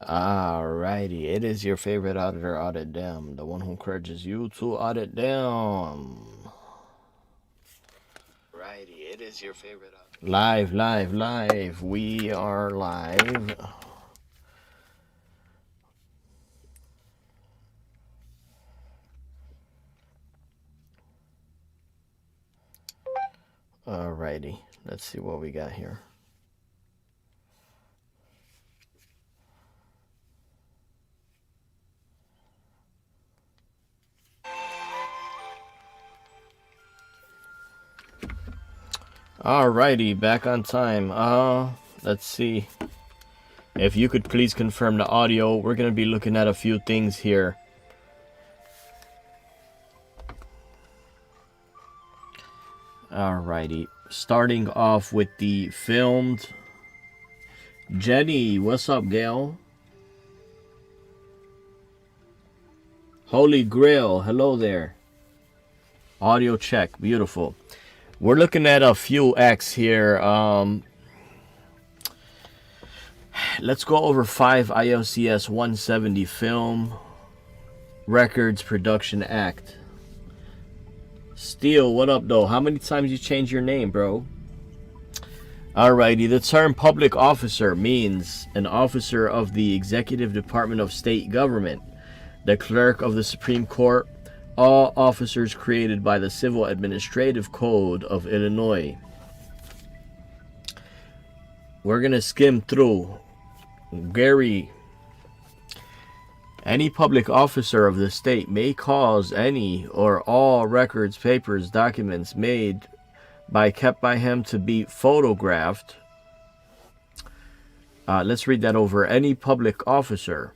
Alrighty, it is your favorite auditor, Audit Them, the one who encourages you to audit them. Righty, it is your favorite auditor. Live, live, live. We are live. Alrighty, let's see what we got here. Alrighty, back on time. Let's see. If you could please confirm the audio, we're going to be looking at a few things here. Alrighty, starting off with the filmed. Jenny, what's up, Gail? Holy Grail, hello there. Audio check, beautiful. We're looking at a few acts here. Let's go over 5 ILCS 170 Film Records Production Act. Steel, what up, though? How many times you change your name, bro? Alrighty, the term public officer means an officer of the Executive Department of State Government, the clerk of the Supreme Court, all officers created by the Civil Administrative Code of Illinois. We're going to skim through. Gary, any public officer of the state may cause any or all records, papers, documents made kept by him to be photographed. Let's read that over. Any public officer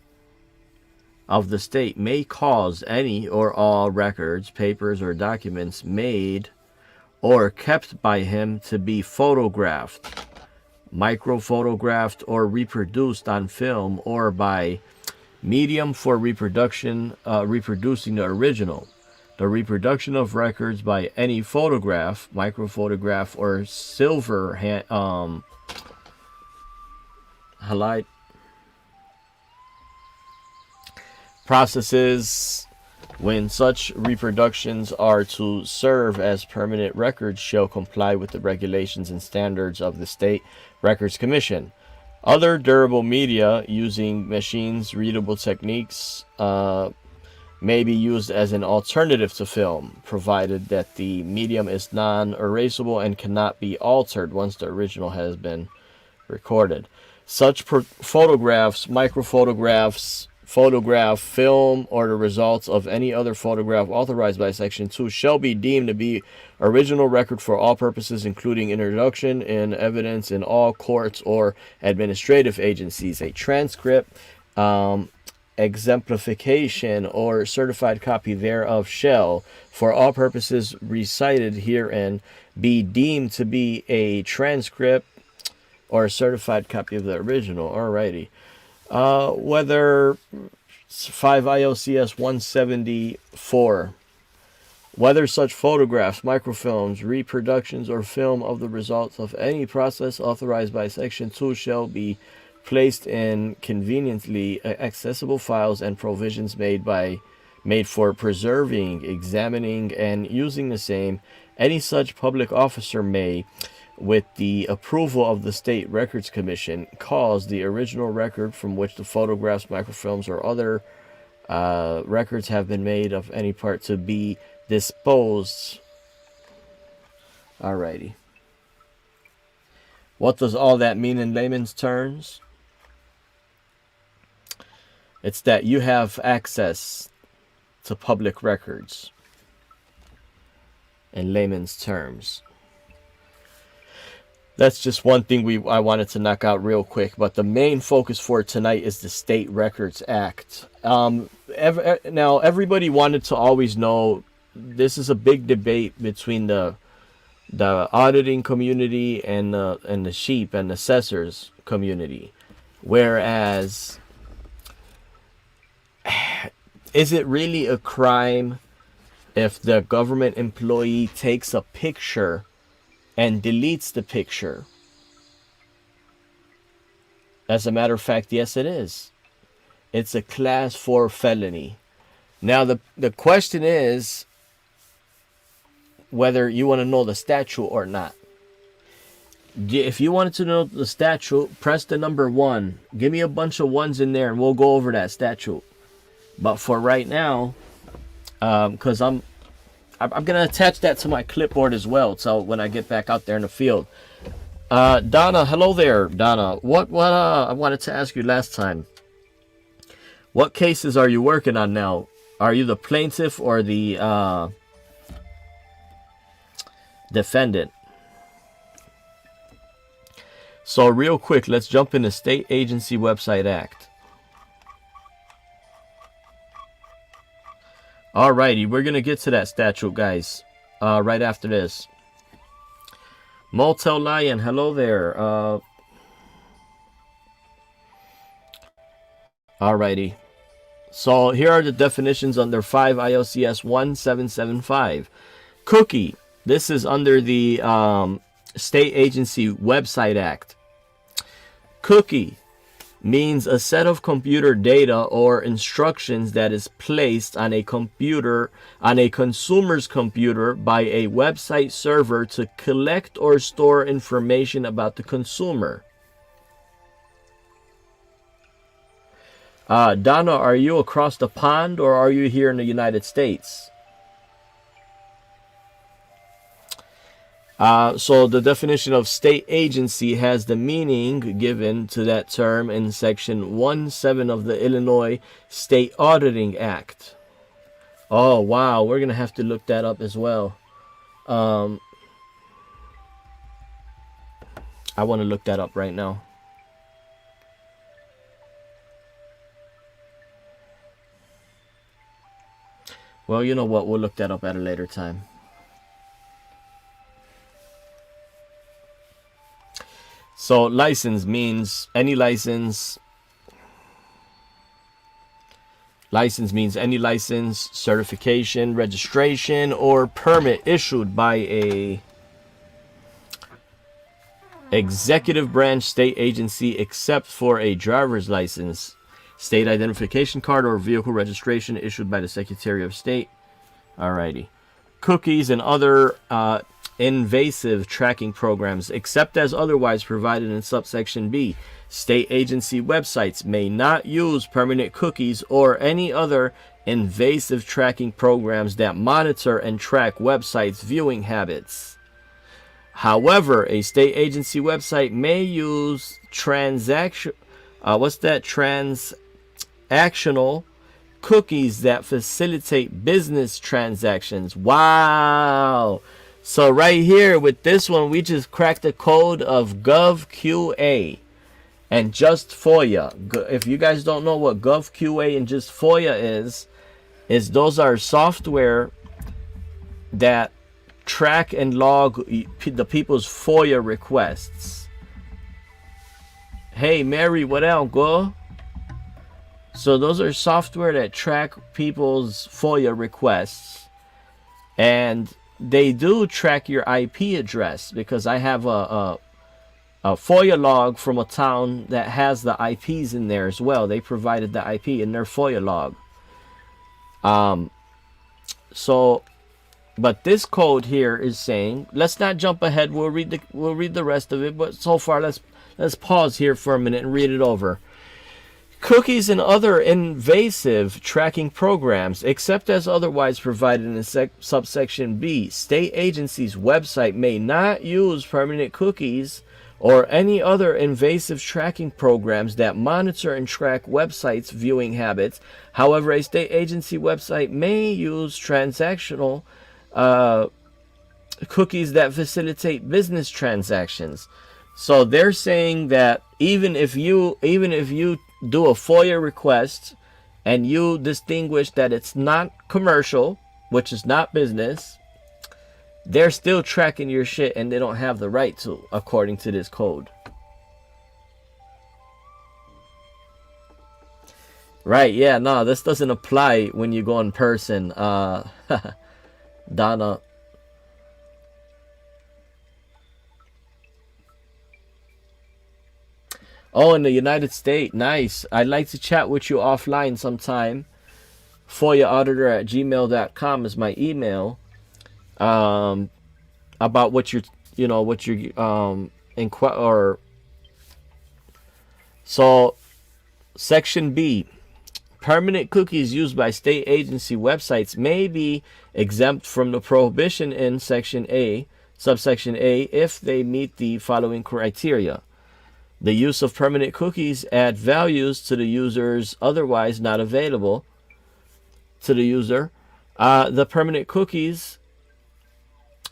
of the state may cause any or all records, papers, or documents made or kept by him to be photographed, microphotographed, or reproduced on film or by medium for reproducing the original. The reproduction of records by any photograph, microphotograph, or silver halide processes when such reproductions are to serve as permanent records shall comply with the regulations and standards of the State Records Commission. Other durable media using machines readable techniques may be used as an alternative to film, provided that the medium is non-erasable and cannot be altered once the original has been recorded. Such photographs, microphotographs, photograph, film, or the results of any other photograph authorized by Section 2 shall be deemed to be original record for all purposes, including introduction in evidence in all courts or administrative agencies. A transcript, exemplification, or certified copy thereof shall, for all purposes recited herein, be deemed to be a transcript or a certified copy of the original. Alrighty. Whether 5 ILCS 174, whether such photographs, microfilms, reproductions, or film of the results of any process authorized by Section 2 shall be placed in conveniently accessible files and provisions made for preserving, examining, and using the same, any such public officer may, with the approval of the State Records Commission, cause the original record from which the photographs, microfilms, or other records have been made of any part to be disposed. Alrighty. What does all that mean in layman's terms? It's that you have access to public records in layman's terms. That's just one thing I wanted to knock out real quick. But the main focus for tonight is the State Records Act. Now, everybody wanted to always know, this is a big debate between the auditing community and the sheep and assessors community. Whereas, is it really a crime if the government employee takes a picture and deletes the picture? As a matter of fact, yes, it is. It's a class 4 felony. Now the question is whether you want to know the statute or not. If you wanted to know the statute, press the number 1. Give me a bunch of ones in there and we'll go over that statute. But for right now, because I'm gonna attach that to my clipboard as well, so when I get back out there in the field. Donna, hello there, Donna. What I wanted to ask you last time. What cases are you working on now? Are you the plaintiff or the defendant? So real quick, let's jump into State Agency Website Act. Alrighty, we're gonna get to that statute, guys, right after this. Motel Lion, hello there. Alrighty. So here are the definitions under 5 ILCS 1775. Cookie. This is under the State Agency Website Act. Cookie means a set of computer data or instructions that is placed on a computer, on a consumer's computer by a website server to collect or store information about the consumer. Donna, are you across the pond or are you here in the United States? So the definition of state agency has the meaning given to that term in Section 17 of the Illinois State Auditing Act. Oh, wow. We're going to have to look that up as well. I want to look that up right now. Well, you know what? We'll look that up at a later time. So license means any license. License means any license, certification, registration, or permit issued by a executive branch state agency except for a driver's license, state identification card, or vehicle registration issued by the Secretary of State. Alrighty. Cookies and other invasive tracking programs, except as otherwise provided in subsection B. State agency websites may not use permanent cookies or any other invasive tracking programs that monitor and track websites' viewing habits. However, a state agency website may use transactional cookies that facilitate business transactions. Wow. So right here with this one, we just cracked the code of GovQA and Just FOIA. If you guys don't know what GovQA and Just FOIA is those are software that track and log the people's FOIA requests. Hey Mary, what else, go? So those are software that track people's FOIA requests, and they do track your IP address, because I have a FOIA log from a town that has the IPs in there as well. They provided the IP in their FOIA log. But this code here is saying, let's not jump ahead. We'll read the rest of it. But so far, let's pause here for a minute and read it over. Cookies and other invasive tracking programs, except as otherwise provided in subsection B. State agency's website may not use permanent cookies or any other invasive tracking programs that monitor and track websites' viewing habits. However, a state agency website may use transactional cookies that facilitate business transactions. So they're saying that even if you do a FOIA request and you distinguish that it's not commercial, which is not business, they're still tracking your shit and they don't have the right to, according to this code. Right, yeah, no, this doesn't apply when you go in person. Donna. Oh, in the United States. Nice. I'd like to chat with you offline sometime. FOIAauditor@gmail.com is my email. Um, about what you're, what you're, or so Section B. Permanent cookies used by state agency websites may be exempt from the prohibition in subsection A, if they meet the following criteria. The use of permanent cookies add values to the users otherwise not available to the user. The permanent cookies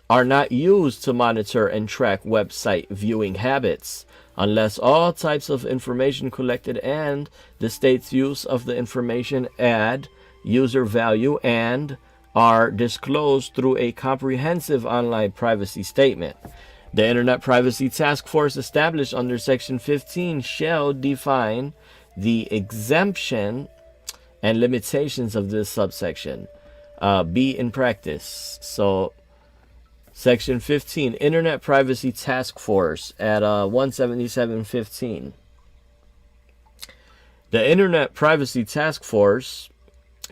are not used to monitor and track website viewing habits unless all types of information collected and the state's use of the information add user value and are disclosed through a comprehensive online privacy statement. The Internet Privacy Task Force established under Section 15 shall define the exemption and limitations of this subsection. B in practice. So Section 15, Internet Privacy Task Force at 177.15. The Internet Privacy Task Force,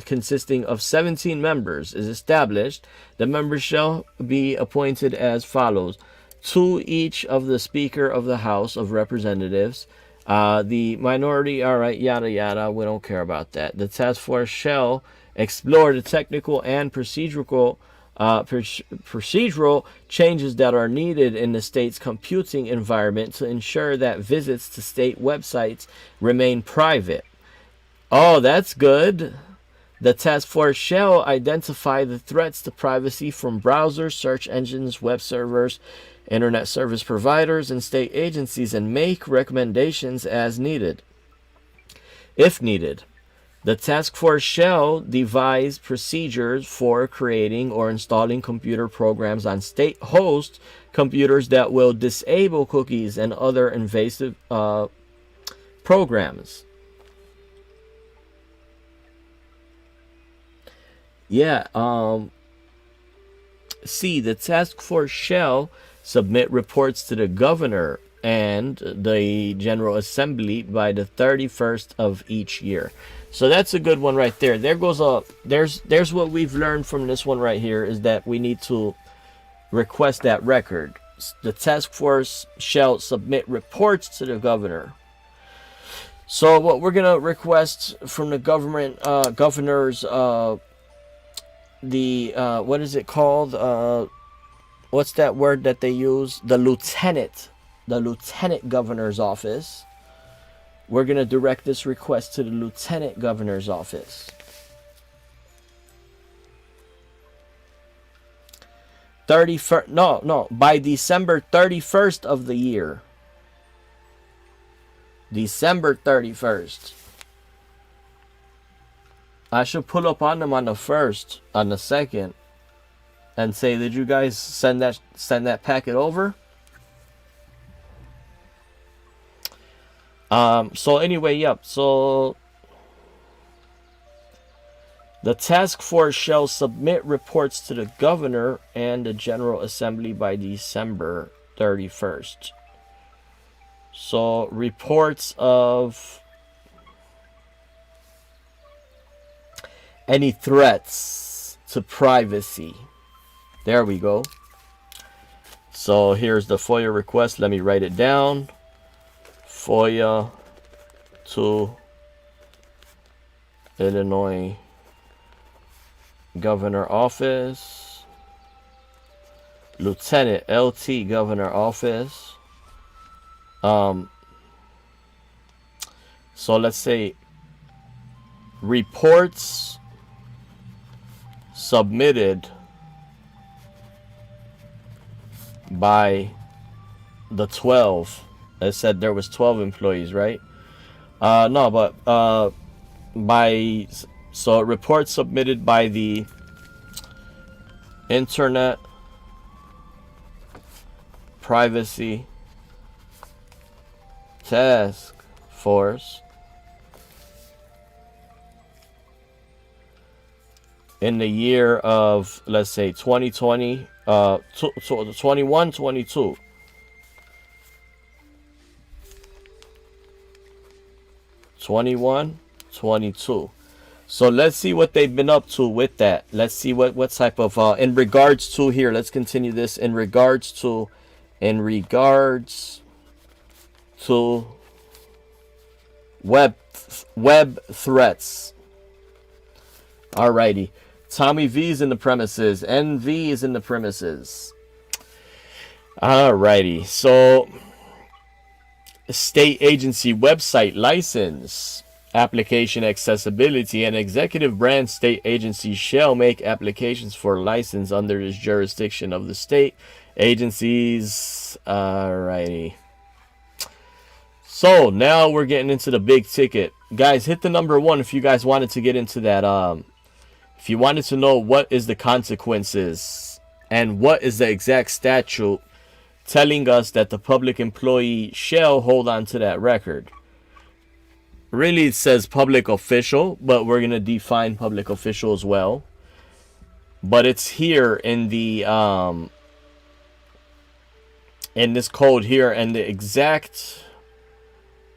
consisting of 17 members, is established. The members shall be appointed as follows: to each of the Speaker of the House of Representatives. The minority, all right, yada yada, we don't care about that. The task force shall explore the technical and procedural changes that are needed in the state's computing environment to ensure that visits to state websites remain private. Oh, that's good. The task force shall identify the threats to privacy from browsers, search engines, web servers, internet service providers, and state agencies and make recommendations as needed. If needed, the task force shall devise procedures for creating or installing computer programs on state host computers that will disable cookies and other invasive programs. C. The task force shall submit reports to the governor and the General Assembly by the 31st of each year. So that's a good one right there. There's what we've learned from this one right here, is that we need to request that record. The task force shall submit reports to the governor. So what we're gonna request from the governors, what is it called? What's that word that they use? The lieutenant governor's office. We're going to direct this request to the lieutenant governor's office. By December 31st of the year. December 31st. I should pull up on them on the 1st, on the 2nd, and say, did you guys send that packet over? So anyway, yep. So the task force shall submit reports to the governor and the General Assembly by December 31st. So reports of any threats to privacy. There we go. So here's the FOIA request. Let me write it down. FOIA to Illinois Governor Office, Lieutenant LT Governor Office. So let's say reports submitted by the 12. I said there was 12 employees, right? So reports submitted by the Internet Privacy Task Force in the year of, let's say, 2020, 21, 22. 21, 22. So let's see what they've been up to with that. Let's see what type of in regards to here. Let's continue this in regards to web threats. Alrighty. Tommy V is in the premises. NV is in the premises. Alrighty. So state agency website license. Application accessibility. An executive branch state agency shall make applications for license under the jurisdiction of the state agencies. Alrighty. So now we're getting into the big ticket. Guys, hit the number 1 if you guys wanted to get into that. If you wanted to know what is the consequences and what is the exact statute telling us that the public employee shall hold on to that record. Really, it says public official, but we're going to define public official as well. But it's here in the in this code here, and the exact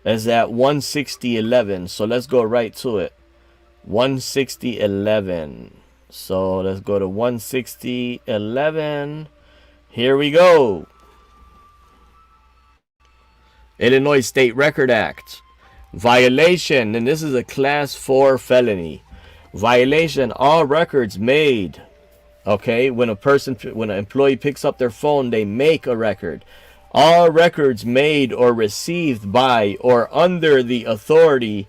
is at 160.11. So let's go right to it. 160.11. So let's go to 160.11. Here we go. Illinois State Record Act. Violation, and this is a class 4 felony. Violation, all records made. Okay, when an employee picks up their phone, they make a record. All records made or received by or under the authority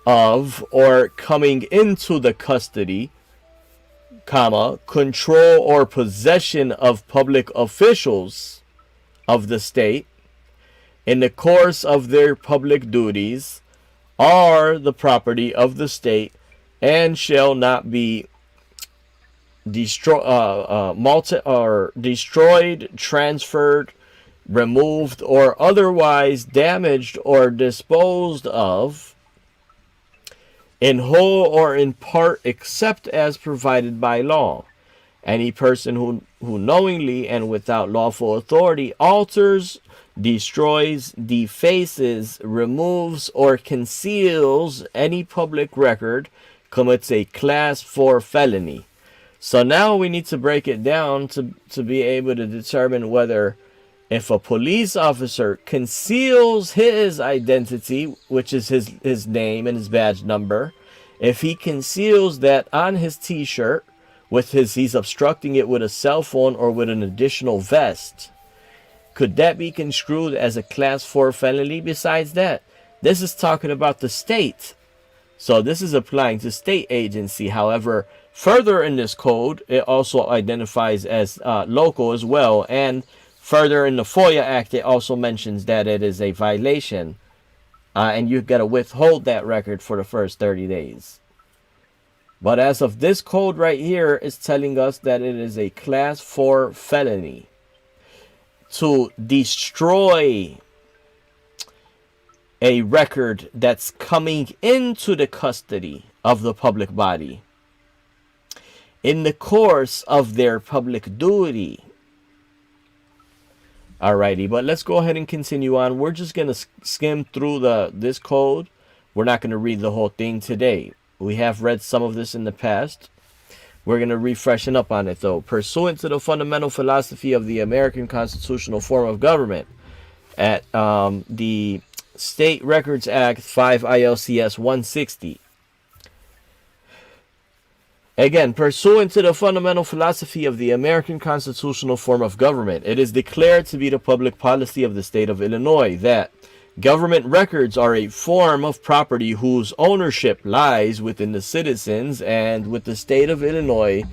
of or coming into the custody, comma, control or possession of public officials of the state in the course of their public duties are the property of the state and shall not be destroyed, transferred, removed, or otherwise damaged or disposed of in whole or in part except as provided by law. Any person who knowingly and without lawful authority alters, destroys, defaces, removes, or conceals any public record commits a class 4 felony. So now we need to break it down to be able to determine whether if a police officer conceals his identity, which is his name and his badge number, if he conceals that on his t-shirt with he's obstructing it with a cell phone or with an additional vest, could that be construed as a class 4 felony? Besides that, this is talking about the state. So this is applying to state agency. However, further in this code, it also identifies as local as well. And further in the FOIA Act, it also mentions that it is a violation. And you've got to withhold that record for the first 30 days. But as of this code right here, it's telling us that it is a class 4 felony to destroy a record that's coming into the custody of the public body in the course of their public duty. Alrighty, but let's go ahead and continue on. We're just going to skim through this code. We're not going to read the whole thing today. We have read some of this in the past. We're going to refreshen up on it, though. Pursuant to the fundamental philosophy of the American constitutional form of government, at the State Records Act 5 ILCS 160. Again, pursuant to the fundamental philosophy of the American constitutional form of government, it is declared to be the public policy of the state of Illinois that government records are a form of property whose ownership lies within the citizens, and with the state of Illinois,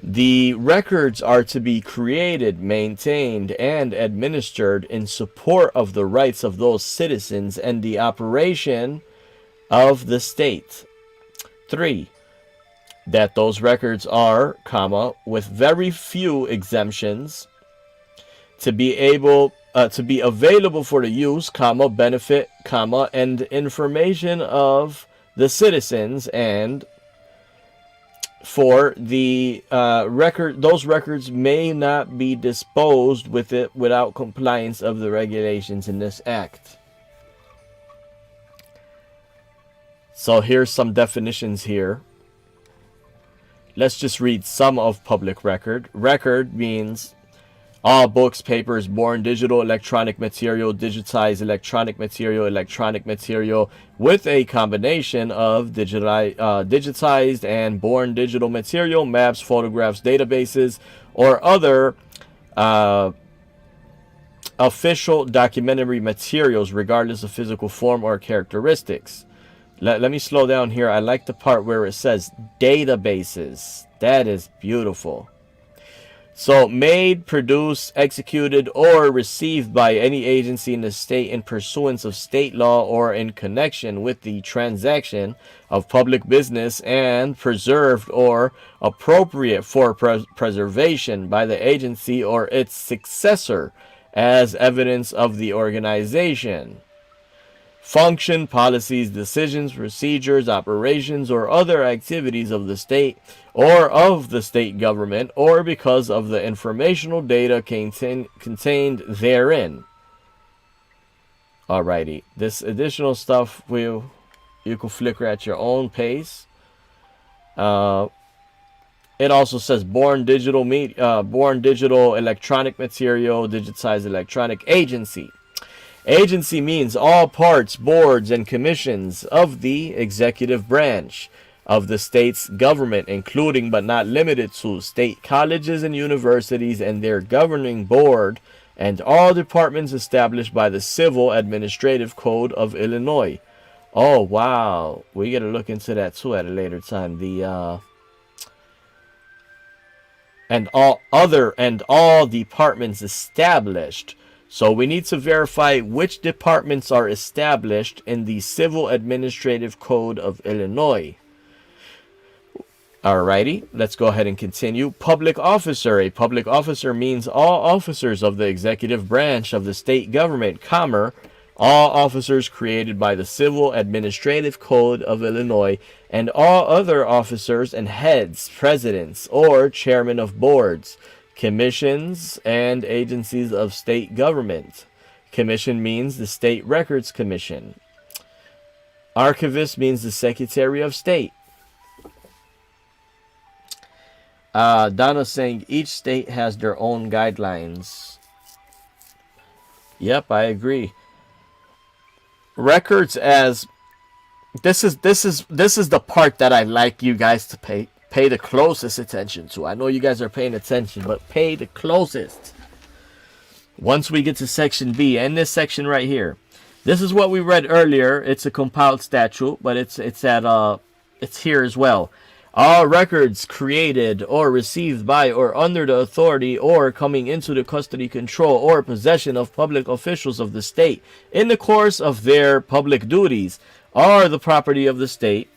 the records are to be created, maintained, and administered in support of the rights of those citizens and the operation of the state. 3. That those records are, comma, with very few exemptions, to be available for the use, comma, benefit, comma, and information of the citizens, and for the those records may not be disposed with it without compliance of the regulations in this act. So here's some definitions here. Let's just read some of public record. Record means all books, papers, born digital, electronic material, digitized electronic material with a combination of digitized and born digital material, maps, photographs, databases, or other official documentary materials, regardless of physical form or characteristics. Let me slow down here. I like the part where it says databases. That is beautiful. So, made, produced, executed, or received by any agency in the state in pursuance of state law or in connection with the transaction of public business, and preserved or appropriate for preservation by the agency or its successor as evidence of the organization. Function, policies, decisions, procedures, operations, or other activities of the state or of the state government, or because of the informational data contained therein. Alrighty, this additional stuff you can flicker at your own pace. It also says born digital electronic material, digitized electronic agency. Agency means all parts, boards, and commissions of the executive branch of the state's government, including but not limited to state colleges and universities and their governing board, and all departments established by the Civil Administrative Code of Illinois. Oh, wow. We got to look into that too at a later time. And all departments established. So we need to verify which departments are established in the Civil Administrative Code of Illinois. Alrighty, let's go ahead and continue. Public officer. A public officer means all officers of the executive branch of the state government, all officers created by the Civil Administrative Code of Illinois, and all other officers and heads, presidents, or chairmen of boards, commissions, and agencies of state government. Commission means the State Records Commission. Archivist means the Secretary of State. Donna's saying each state has their own guidelines. Yep, I agree. Records as this is the part that I like you guys to pay the closest attention to. I know you guys are paying attention, but pay the closest. Once we get to section B, and this section right here, this is what we read earlier. It's a compiled statute, but it's here as well. All records created or received by or under the authority or coming into the custody, control, or possession of public officials of the state in the course of their public duties are the property of the state.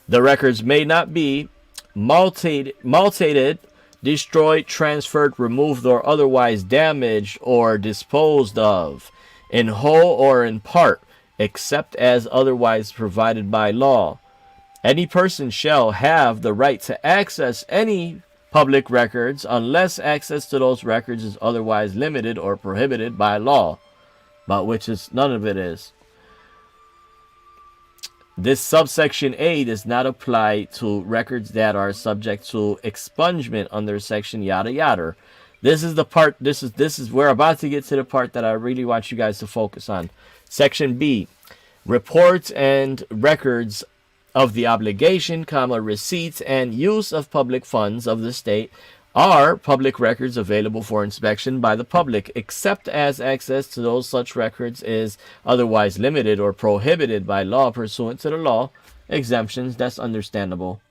The records may not be mutated, destroyed, transferred, removed, or otherwise damaged or disposed of, in whole or in part, except as otherwise provided by law. Any person shall have the right to access any public records unless access to those records is otherwise limited or prohibited by law, but which is none of it is. This subsection A does not apply to records that are subject to expungement under section yada yada. This is the part, we're about to get to the part that I really want you guys to focus on. Section B, reports and records of the obligation, receipts, and use of public funds of the state are public records available for inspection by the public, except as access to those such records is otherwise limited or prohibited by law pursuant to the law. Exemptions, that's understandable.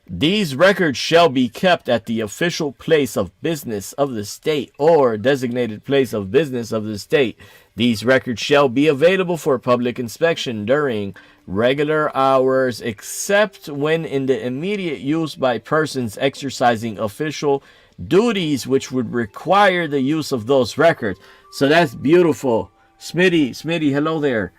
These records shall be kept at the official place of business of the state or designated place of business of the state. These records shall be available for public inspection during regular hours, except when in the immediate use by persons exercising official duties which would require the use of those records. So that's beautiful. Smitty, hello there.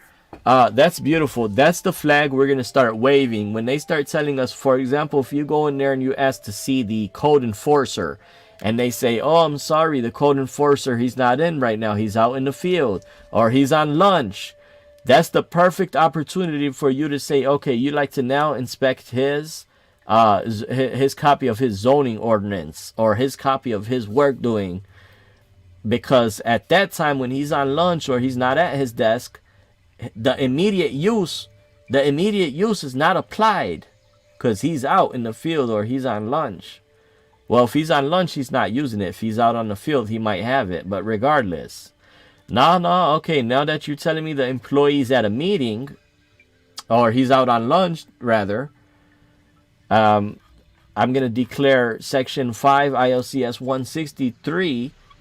That's beautiful. That's the flag we're going to start waving when they start telling us, for example, if you go in there and you ask to see the code enforcer and they say, oh, I'm sorry, the code enforcer, he's not in right now, he's out in the field, or he's on lunch, that's the perfect opportunity for you to say, okay, you'd like to now inspect his copy of his zoning ordinance, or his copy of his work doing, because at that time when he's on lunch or he's not at his desk, the immediate use is not applied because he's out in the field or he's on lunch. Well, if he's on lunch, he's not using it. If he's out on the field, he might have it. But regardless, okay, now that you're telling me the employee's at a meeting, or he's out on lunch, rather, I'm going to declare Section 5 ILCS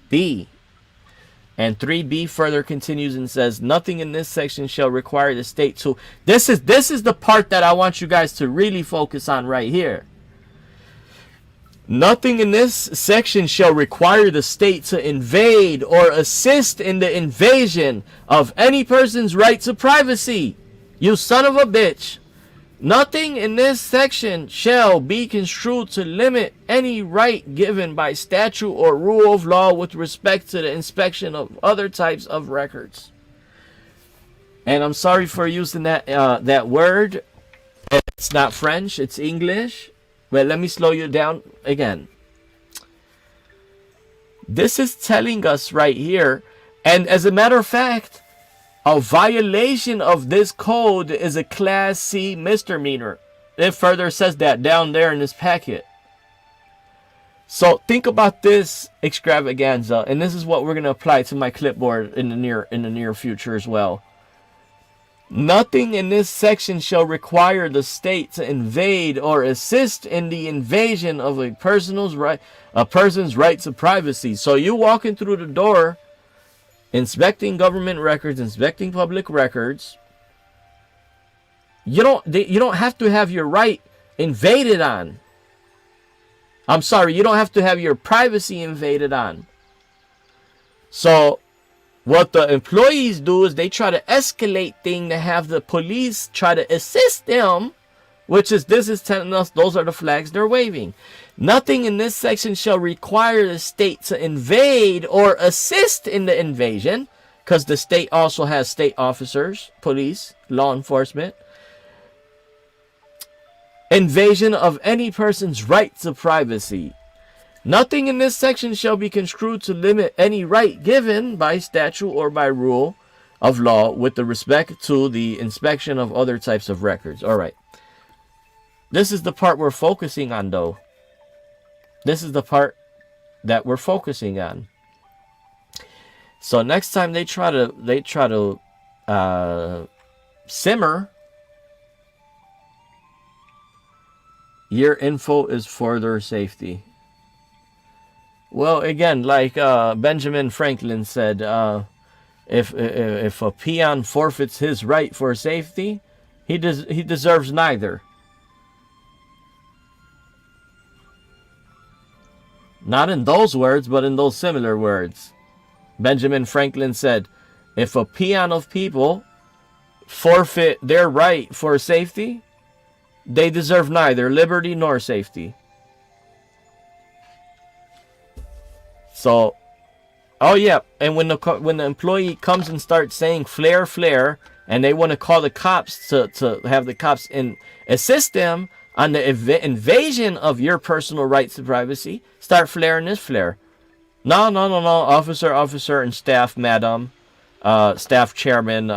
163B. And 3B further continues and says, nothing in this section shall require the state to... This is the part that I want you guys to really focus on right here. Nothing in this section shall require the state to invade or assist in the invasion of any person's right to privacy. You son of a bitch. Nothing in this section shall be construed to limit any right given by statute or rule of law with respect to the inspection of other types of records. And I'm sorry for using that word. It's not French, it's English. But let me slow you down again. This is telling us right here, and as a matter of fact, a violation of this code is a Class C misdemeanor. It further says that down there in this packet. So think about this extravaganza, and this is what we're going to apply to my clipboard in the near future as well. Nothing in this section shall require the state to invade or assist in the invasion of a person's right to privacy. So you walking through the door, inspecting government records, inspecting public records, you don't have to have your right invaded on. I'm sorry, you don't have to have your privacy invaded on. So what the employees do is they try to escalate things to have the police try to assist them, this is telling us those are the flags they're waving. Nothing in this section shall require the state to invade or assist in the invasion, because the state also has state officers, police, law enforcement. Invasion of any person's right to privacy. Nothing in this section shall be construed to limit any right given by statute or by rule of law with respect to the inspection of other types of records. All right. This is the part we're focusing on, though. This is the part that we're focusing on. So next time they try to simmer, your info is for their safety. Well, again, like Benjamin Franklin said, if a peon forfeits his right for safety, he deserves neither. Not in those words, but in those similar words. Benjamin Franklin said, if a peon of people forfeit their right for safety, they deserve neither liberty nor safety. So, oh yeah, and when the employee comes and starts saying flare, flare, and they want to call the cops to have the cops assist them on the invasion of your personal rights to privacy, start flaring this flare. No, officer, and staff, madam, staff chairman,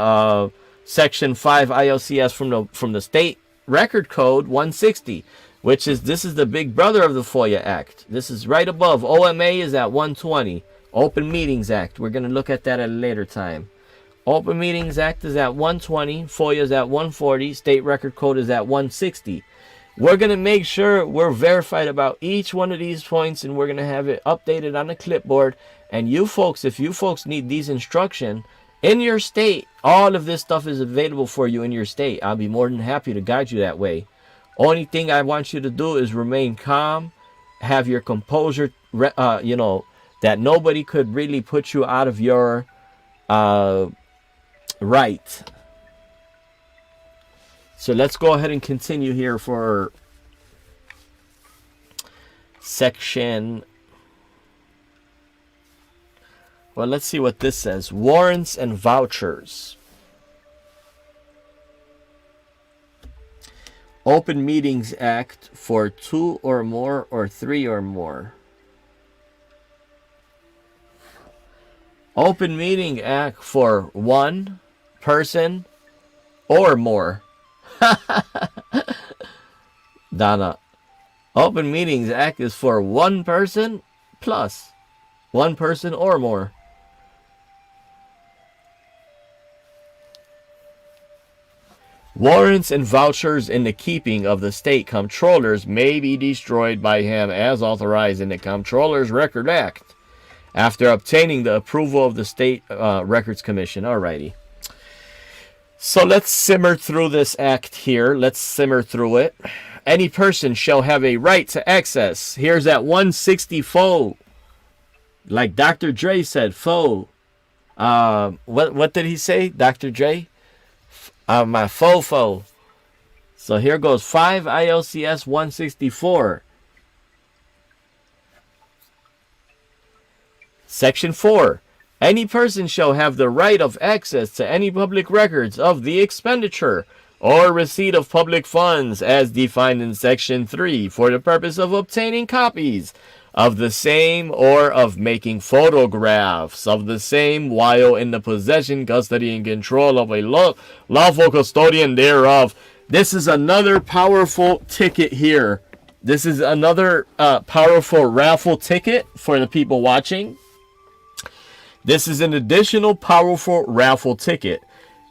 Section 5 ILCS from the state record code 160, this is the big brother of the FOIA Act. This is right above. OMA is at 120. Open Meetings Act. We're going to look at that at a later time. Open Meetings Act is at 120. FOIA is at 140. State record code is at 160. We're going to make sure we're verified about each one of these points, and we're going to have it updated on the clipboard. And you folks, if you folks need these instructions in your state, all of this stuff is available for you in your state. I'll be more than happy to guide you that way. Only thing I want you to do is remain calm, have your composure, that nobody could really put you out of your right. So let's go ahead and continue here for section Well, let's see what this says. Warrants and vouchers. Open Meetings Act for 2 or more or 3 or more. Open Meeting Act for 1 person or more. Donna. Open Meetings Act is for 1 person plus 1 person or more. Warrants and vouchers in the keeping of the state comptrollers may be destroyed by him as authorized in the Comptroller's Record Act after obtaining the approval of the State Records Commission. Alrighty. So let's simmer through this act here. Let's simmer through it. Any person shall have a right to access. Here's that 164. Like Dr. Dre said, fo. What did he say, Dr. Dre? My fofo. So here goes 5 ILCS 164. Section 4. Any person shall have the right of access to any public records of the expenditure or receipt of public funds as defined in Section 3 for the purpose of obtaining copies of the same or of making photographs of the same while in the possession, custody, and control of a lawful custodian thereof. This is another powerful ticket here. This is another powerful raffle ticket for the people watching. This is an additional powerful raffle ticket.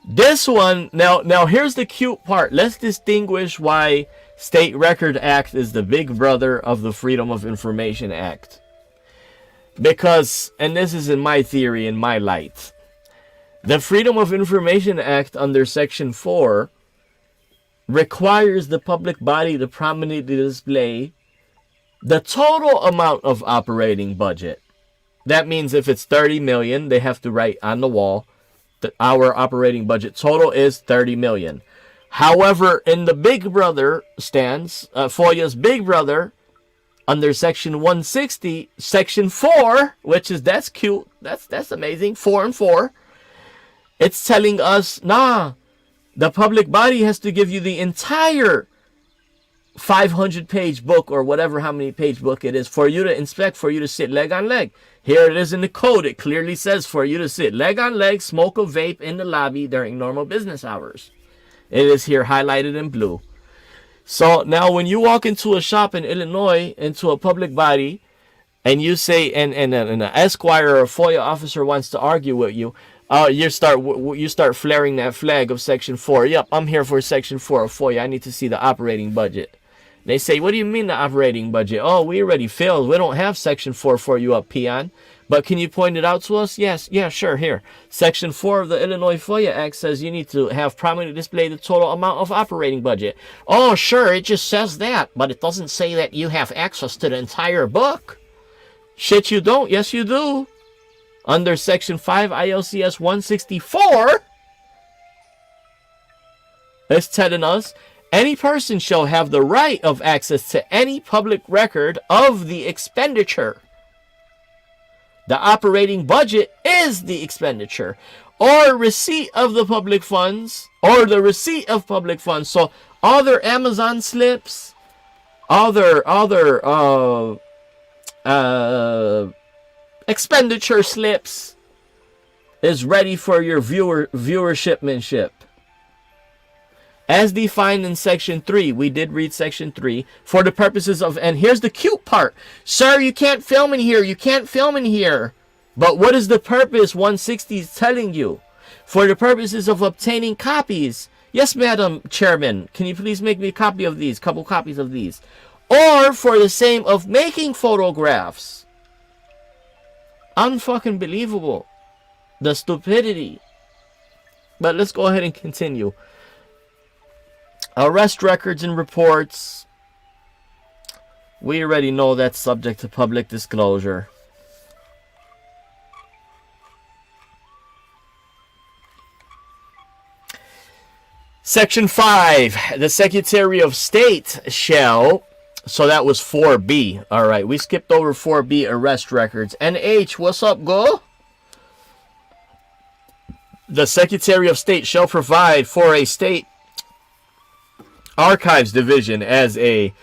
This one, now here's the cute part. Let's distinguish why State Record Act is the big brother of the Freedom of Information Act. Because, and this is in my theory, in my light, the Freedom of Information Act under Section 4 requires the public body to prominently display the total amount of operating budget. That means if it's 30 million, they have to write on the wall that our operating budget total is 30 million. However, in the Big Brother stance, FOIA's Big Brother, under Section 160, Section 4, which is, that's cute, that's amazing, 4 and 4, it's telling us, nah, the public body has to give you the entire 500-page book or whatever, how many page book it is, for you to inspect, for you to sit leg on leg. Here it is in the code. It clearly says for you to sit leg on leg, smoke a vape in the lobby during normal business hours. It is here highlighted in blue. So now when you walk into a shop in Illinois, into a public body, and you say, and an esquire or a FOIA officer wants to argue with you, you start flaring that flag of Section 4. Yep, I'm here for Section 4 of FOIA. I need to see the operating budget. They say, what do you mean the operating budget? Oh, we already failed. We don't have Section 4 for you up, peon. But can you point it out to us? Yes, yeah, sure, here. Section 4 of the Illinois FOIA Act says you need to have prominently displayed the total amount of operating budget. Oh, sure, it just says that, but it doesn't say that you have access to the entire book. Shit, you don't. Yes, you do. Under Section 5 ILCS 164, it's telling us, any person shall have the right of access to any public record of the expenditure. The operating budget is the expenditure, or receipt of the public funds, or the receipt of public funds. So other Amazon slips, other expenditure slips is ready for your viewershipmanship. As defined in Section 3, we did read Section 3, for the purposes of, and here's the cute part. Sir, you can't film in here. You can't film in here. But what is the purpose 160 is telling you? For the purposes of obtaining copies. Yes, Madam Chairman, can you please make me a copy of these, couple copies of these? Or for the same of making photographs. Unfucking believable. The stupidity. But let's go ahead and continue. Arrest records and reports. We already know that's subject to public disclosure. Section 5. The Secretary of State shall... So that was 4B. Alright, we skipped over 4B, arrest records. NH, what's up, go? The Secretary of State shall provide for a state archives division as a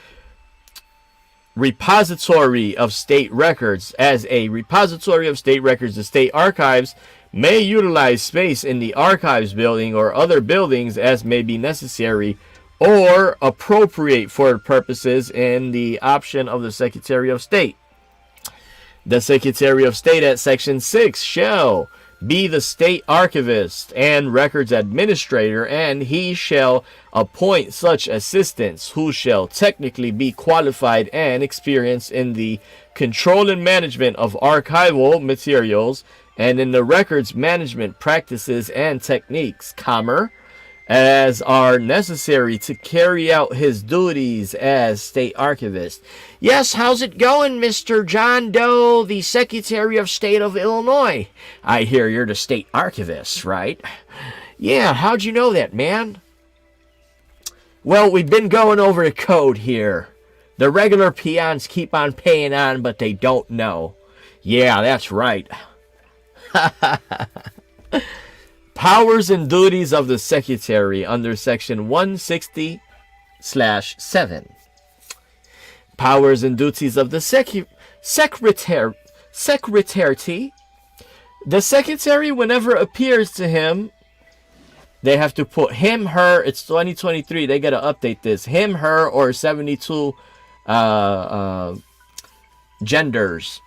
repository of state records. As a repository of state records, the state archives may utilize space in the archives building or other buildings as may be necessary or appropriate for purposes in the option of the Secretary of State. The Secretary of State at Section 6 shall be the state archivist and records administrator, and he shall appoint such assistants who shall technically be qualified and experienced in the control and management of archival materials and in the records management practices and techniques, as are necessary to carry out his duties as state archivist. Yes, how's it going, Mr. John Doe, the Secretary of State of Illinois? I hear you're the state archivist, right? Yeah, how'd you know that, man? Well, we've been going over the code here. The regular peons keep on paying on, but they don't know. Yeah, that's right. Powers and duties of the Secretary under Section 160/7. Powers and duties of the Secretary. The Secretary, whenever appears to him, they have to put him, her. It's 2023. They got to update this. Him, her, or 72 genders.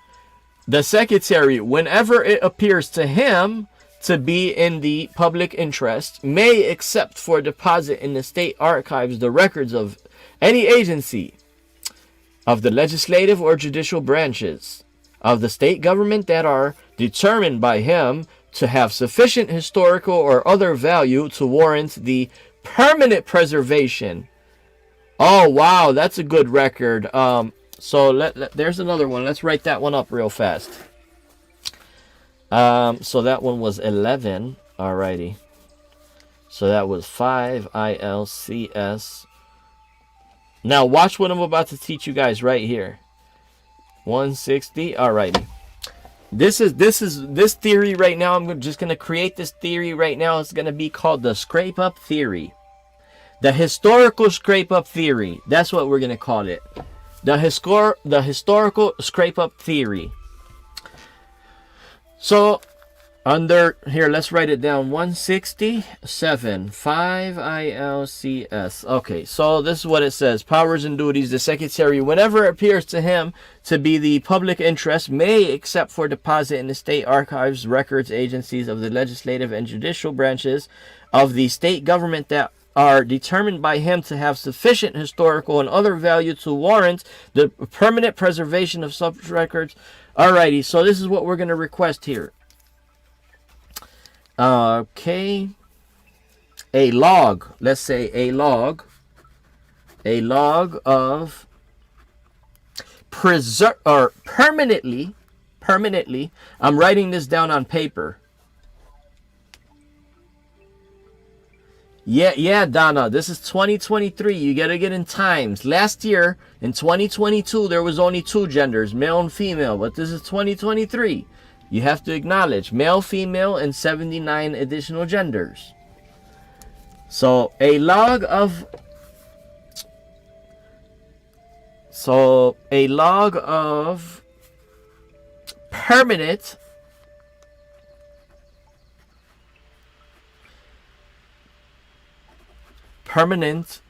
The Secretary, whenever it appears to him to be in the public interest, may accept for deposit in the state archives the records of any agency of the legislative or judicial branches of the state government that are determined by him to have sufficient historical or other value to warrant the permanent preservation. Oh, wow, that's a good record. So there's another one. Let's write that one up real fast. So that one was 11. Alrighty. So that was 5 ILCS. Now watch what I'm about to teach you guys right here. 160. Alrighty. This theory right now. I'm just gonna create this theory right now. It's gonna be called the scrape up theory. The historical scrape up theory. That's what we're gonna call it. The historical scrape up theory. So, under here, let's write it down. 167, 5 ILCS. Okay, so this is what it says. Powers and duties. The Secretary, whenever it appears to him to be the public interest, may accept for deposit in the state archives records agencies of the legislative and judicial branches of the state government that are determined by him to have sufficient historical and other value to warrant the permanent preservation of such records. Alrighty, so this is what we're going to request here. Okay. A log. Let's say a log. A log of permanently. I'm writing this down on paper. Yeah, Donna, this is 2023. You gotta get in times. Last year, in 2022, there was only 2 genders, male and female. But this is 2023. You have to acknowledge male, female, and 79 additional genders. So, a log of permanent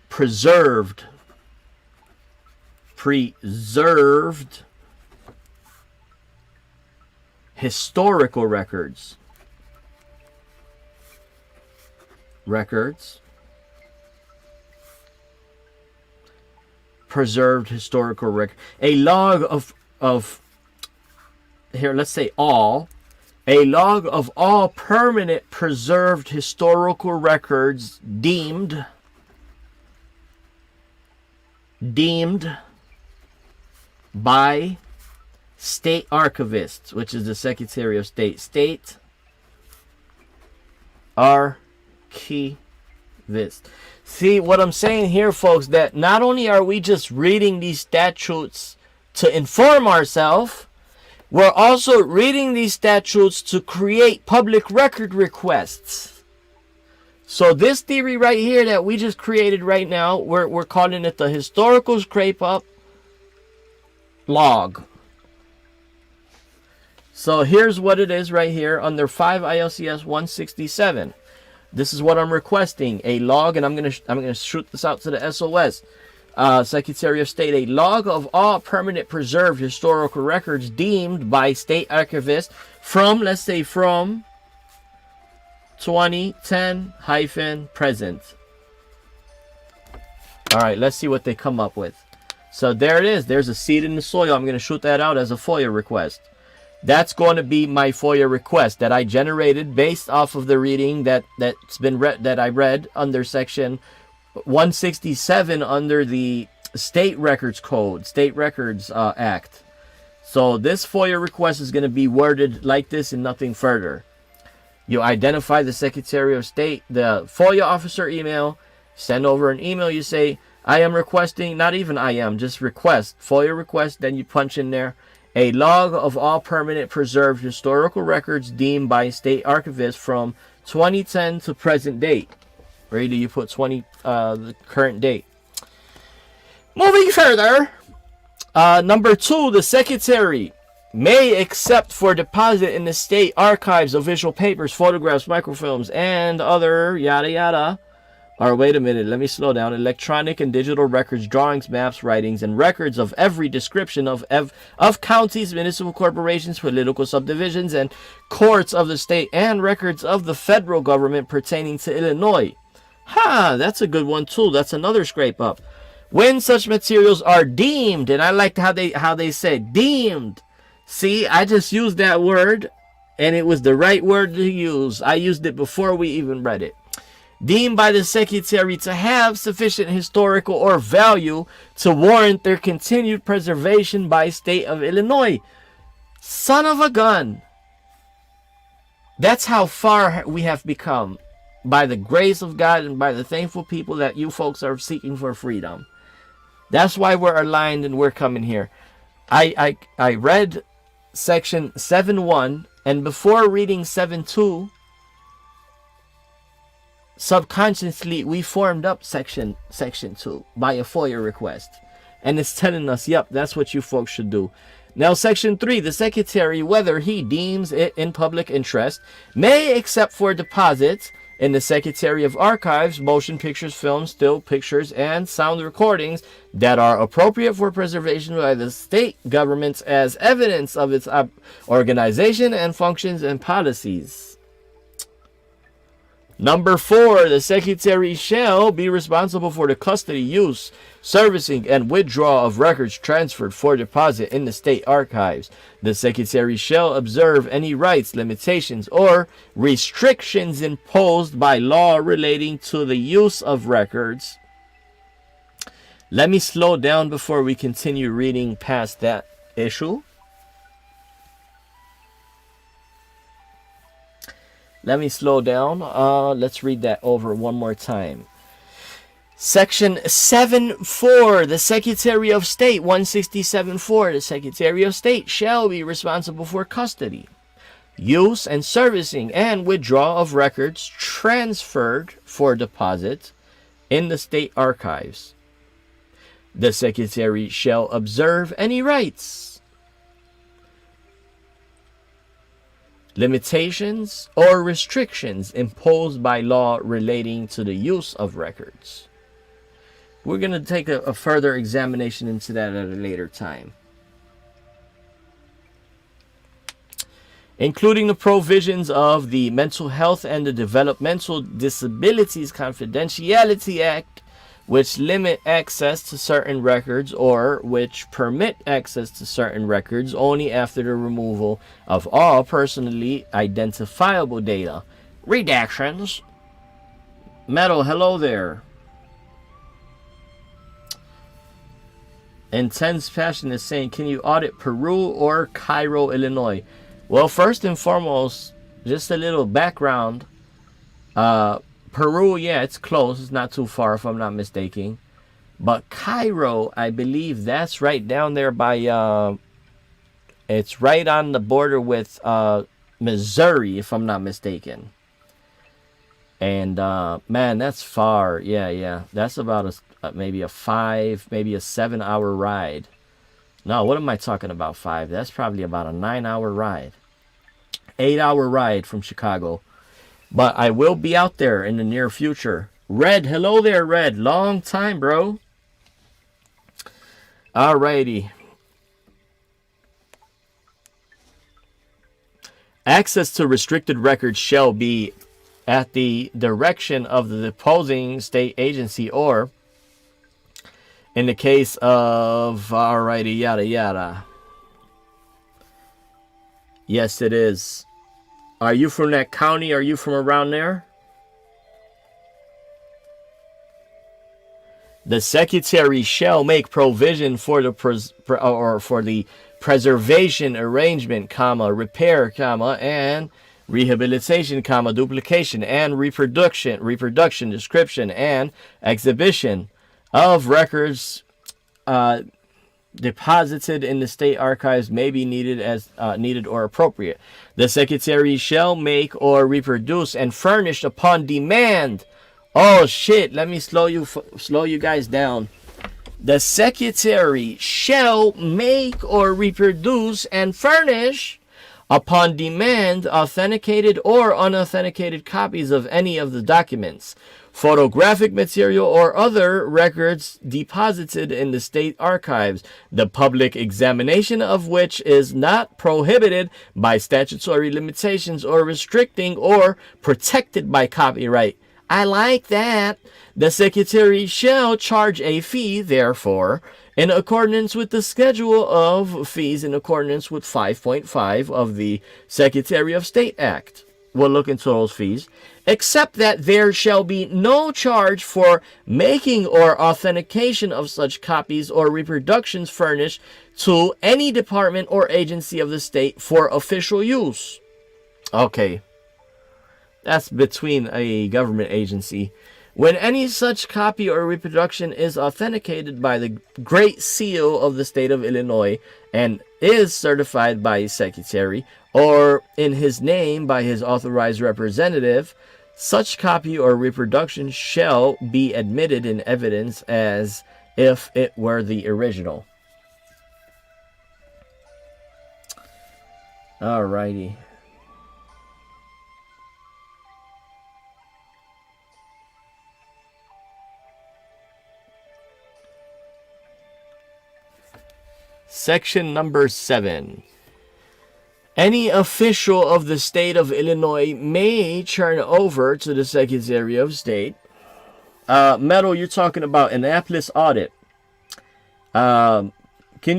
preserved historical records preserved historical record. A log of here, let's say all. A log of all permanent preserved historical records deemed by state archivists, which is the Secretary of State. State archivist. See what I'm saying here, folks, that not only are we just reading these statutes to inform ourselves, We're also reading these statutes to create public record requests. So this theory right here that we just created right now, we're calling it the historical scrape up log. So here's what it is right here under 5 ILCS 167. This is what I'm requesting, a log, and I'm gonna shoot this out to the SOS. Secretary of State, a log of all permanent preserved historical records deemed by state archivists from, let's say, from 2010-present. All right, let's see what they come up with. So there it is. There's a seed in the soil. I'm going to shoot that out as a FOIA request. That's going to be my FOIA request that I generated based off of the reading that I read under section 167 under the State Records Code, State Records Act. So this FOIA request is going to be worded like this and nothing further. You identify the Secretary of State, the FOIA officer email, send over an email. You say, I am requesting, not even I am, just request, FOIA request. Then you punch in there, a log of all permanent preserved historical records deemed by state archivists from 2010 to present date. Or either you put the current date. Moving further, number 2, the Secretary may accept for deposit in the state archives official papers, photographs, microfilms, and other yada yada. Or wait a minute, let me slow down. Electronic and digital records, drawings, maps, writings, and records of every description of counties, municipal corporations, political subdivisions, and courts of the state, and records of the federal government pertaining to Illinois. That's a good one too. That's another scrape up. When such materials are deemed, and I liked how they said deemed. See, I just used that word, and it was the right word to use. I used it before we even read it. Deemed by the Secretary to have sufficient historical or value to warrant their continued preservation by state of Illinois. Son of a gun. That's how far we have become by the grace of God and by the thankful people that you folks are seeking for freedom. That's why we're aligned and we're coming here. I read section 7.1, and before reading 7.2, subconsciously we formed up section 2 by a FOIA request, and it's telling us, yep, that's what you folks should do. Now section 3, the Secretary, whether he deems it in public interest, may accept for deposits in the Secretary of Archives motion pictures, films, still pictures, and sound recordings that are appropriate for preservation by the state governments as evidence of its organization and functions and policies. Number 4, the Secretary shall be responsible for the custody, use, servicing, and withdrawal of records transferred for deposit in the state archives. The Secretary shall observe any rights, limitations, or restrictions imposed by law relating to the use of records. Let me slow down before we continue reading past that issue. Let me slow down. Let's read that over one more time. Section 7.4, the Secretary of State, 167.4, the Secretary of State shall be responsible for custody, use, and servicing and withdrawal of records transferred for deposit in the state archives. The Secretary shall observe any rights, limitations, or restrictions imposed by law relating to the use of records. We're going to take a further examination into that at a later time. Including the provisions of the Mental Health and the Developmental Disabilities Confidentiality Act, which limit access to certain records or which permit access to certain records only after the removal of all personally identifiable data. Redactions. Metal, hello there. Intense Passion is saying, can you audit Peru or Cairo, Illinois? Well, first and foremost, just a little background. Peru, yeah, it's close. It's not too far, if I'm not mistaken. But Cairo, I believe that's right down there by It's right on the border with Missouri, if I'm not mistaken. And man, that's far. Yeah. That's about maybe a 5, maybe a 7 hour ride. No, what am I talking about? 5. That's probably about a 9 hour ride. 8 hour ride from Chicago. But I will be out there in the near future. Red, hello there, Red. Long time, bro. Alrighty. Access to restricted records shall be at the direction of the deposing state agency, or in the case of, alrighty, yada yada. Yes, it is. Are you from that county? Are you from around there? The secretary shall make provision for the for the preservation, arrangement, comma, repair, comma, and rehabilitation, comma, duplication, and reproduction, description, and exhibition of records deposited in the state archives may be needed as needed or appropriate. The secretary shall make or reproduce and furnish upon demand. Oh shit! Let me slow you guys down. The secretary shall make or reproduce and furnish upon demand authenticated or unauthenticated copies of any of the documents, photographic material, or other records deposited in the state archives, the public examination of which is not prohibited by statutory limitations or restricting or protected by copyright. I like that. The secretary shall charge a fee, therefore, in accordance with the schedule of fees in accordance with 5.5 of the Secretary of State Act. We'll look into those fees, except that there shall be no charge for making or authentication of such copies or reproductions furnished to any department or agency of the state for official use. Okay. That's between a government agency. When any such copy or reproduction is authenticated by the Great Seal of the State of Illinois and is certified by his secretary or in his name by his authorized representative, such copy or reproduction shall be admitted in evidence as if it were the original. Alrighty. Section number 7. Any official of the state of Illinois may turn over to the Secretary of State. Metal, you're talking about Annapolis audit. Can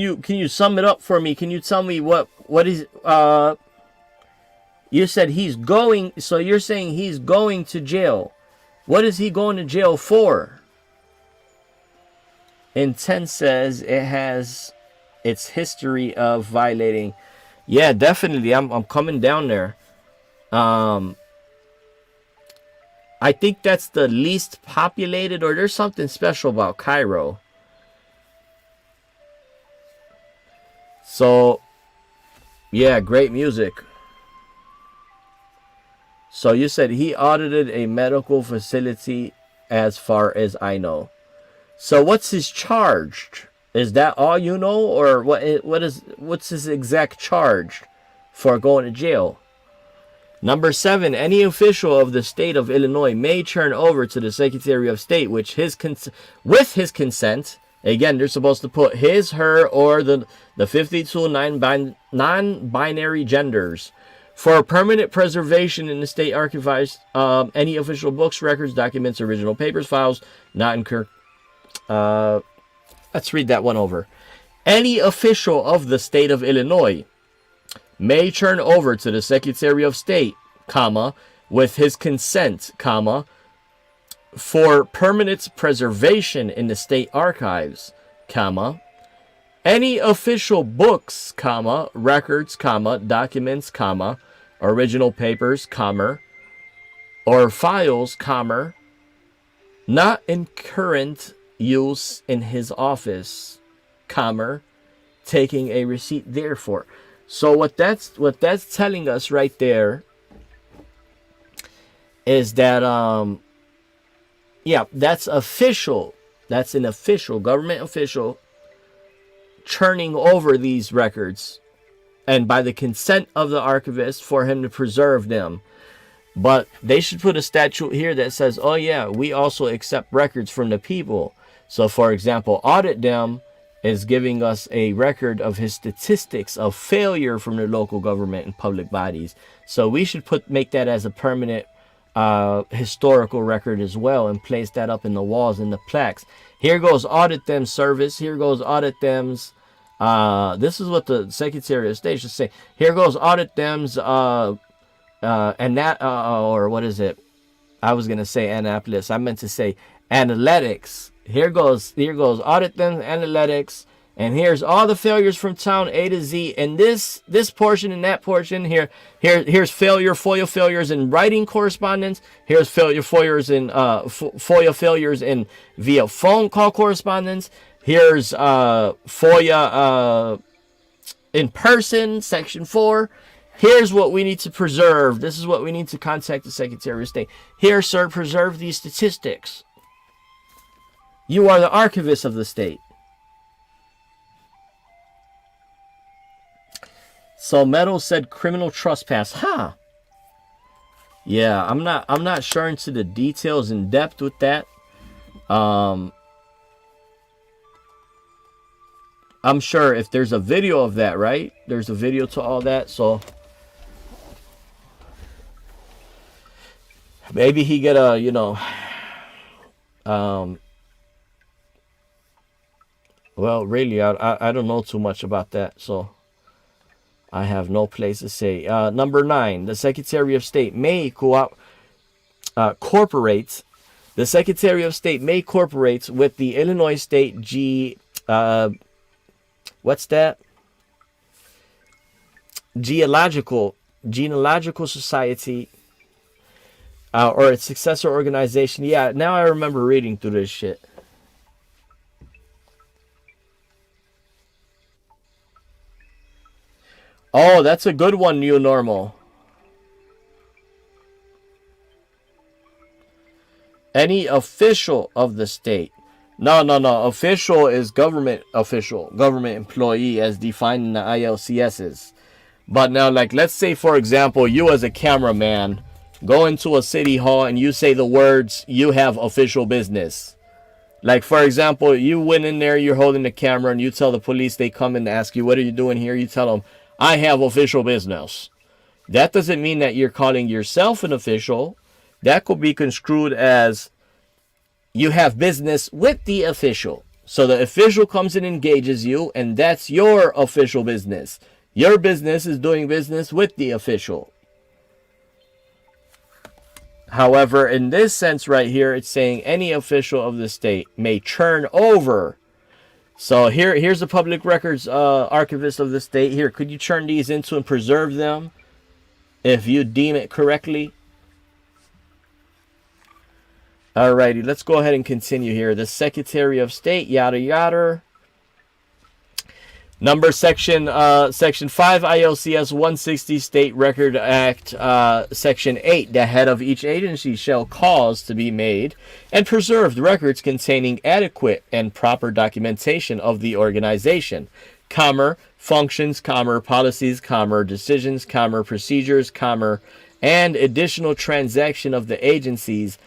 you sum it up for me? Can you tell me what is you said he's going, so you're saying he's going to jail. What is he going to jail for? Intent says it has its history of violating. Yeah, definitely. I'm coming down there. I think that's the least populated, or there's something special about Cairo. So, yeah, great music. So you said he audited a medical facility, as far as I know. So what's his charge? Is that all you know, or what's his exact charge for going to jail? Number 7, any official of the state of Illinois may turn over to the Secretary of State with his consent. Again, they're supposed to put his, her, or the 52 non-binary genders for permanent preservation in the state archives. Any official books, records, documents, original papers, files not incur. Let's read that one over. Any official of the state of Illinois may turn over to the Secretary of State, comma, with his consent, comma, for permanent preservation in the state archives, comma, any official books, comma, records, comma, documents, comma, original papers, comma, or files, comma, not in current use in his office, comma, taking a receipt therefore. So what that's telling us right there is that yeah, that's official. That's an official government official churning over these records, and by the consent of the archivist for him to preserve them. But they should put a statute here that says, oh yeah, we also accept records from the people. So for example, audit them is giving us a record of his statistics of failure from the local government and public bodies. So we should make that as a permanent historical record as well, and place that up in the walls and the plaques. Here goes audit them service. Here goes audit them's. This is what the Secretary of State should say. Here goes audit them's and that or what is it? I was gonna say Annapolis. I meant to say analytics. Here goes audit them analytics, and here's all the failures from town A to Z. And this portion and that portion here's FOIA failures in writing correspondence. Here's failures in FOIA failures in via phone call correspondence. Here's FOIA in person, section 4. Here's what we need to preserve. This is what we need to contact the Secretary of State. Here, sir, preserve these statistics. You are the archivist of the state. So Meadows said criminal trespass. Huh. Yeah, I'm not sure into the details in depth with that. I'm sure if there's a video of that, right? There's a video to all that, so maybe he get a, you know, well, really, I don't know too much about that, so I have no place to say. Number 9, the Secretary of State may cooperate. The Secretary of State may cooperate with the Illinois State what's that? Genealogical Society or its successor organization. Yeah, now I remember reading through this shit. Oh, that's a good one, New Normal. Any official of the state. No. Official is government official, government employee as defined in the ILCSs. But now, like, let's say, for example, you as a cameraman go into a city hall and you say the words, you have official business. Like, for example, you went in there, you're holding the camera, and you tell the police, they come and ask you, what are you doing here? You tell them, I have official business. That doesn't mean that you're calling yourself an official. That could be construed as you have business with the official. So the official comes and engages you, and that's your official business. Your business is doing business with the official. However, in this sense right here, it's saying any official of the state may turn over. So here's the public records archivist of the state. Here, could you turn these into and preserve them if you deem it correctly? Alrighty, let's go ahead and continue here. The Secretary of State, yada yada. Number section 5 ILCS 160 State Record Act section 8. The head of each agency shall cause to be made and preserved records containing adequate and proper documentation of the organization, functions, policies, decisions, procedures, and additional transaction of the agencies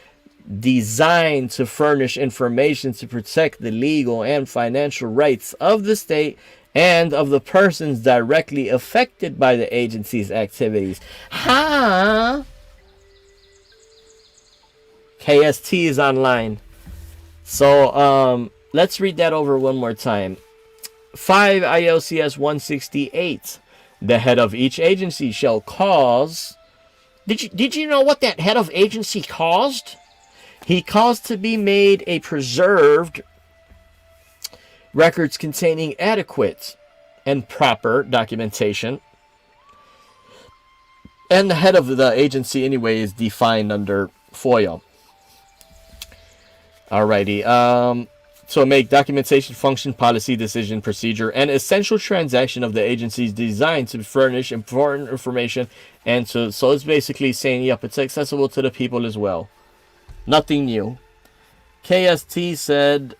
designed to furnish information to protect the legal and financial rights of the state and of the persons directly affected by the agency's activities. KST is online. So let's read that over one more time. 5 ILCS 168. The head of each agency shall cause. Did you know what that head of agency caused? He caused to be made a preserved records containing adequate and proper documentation. And the head of the agency anyway is defined under FOIA. Alrighty. So make documentation function, policy, decision, procedure, and essential transaction of the agency's designed to furnish important information. And so it's basically saying, yep, it's accessible to the people as well. Nothing new. KST said,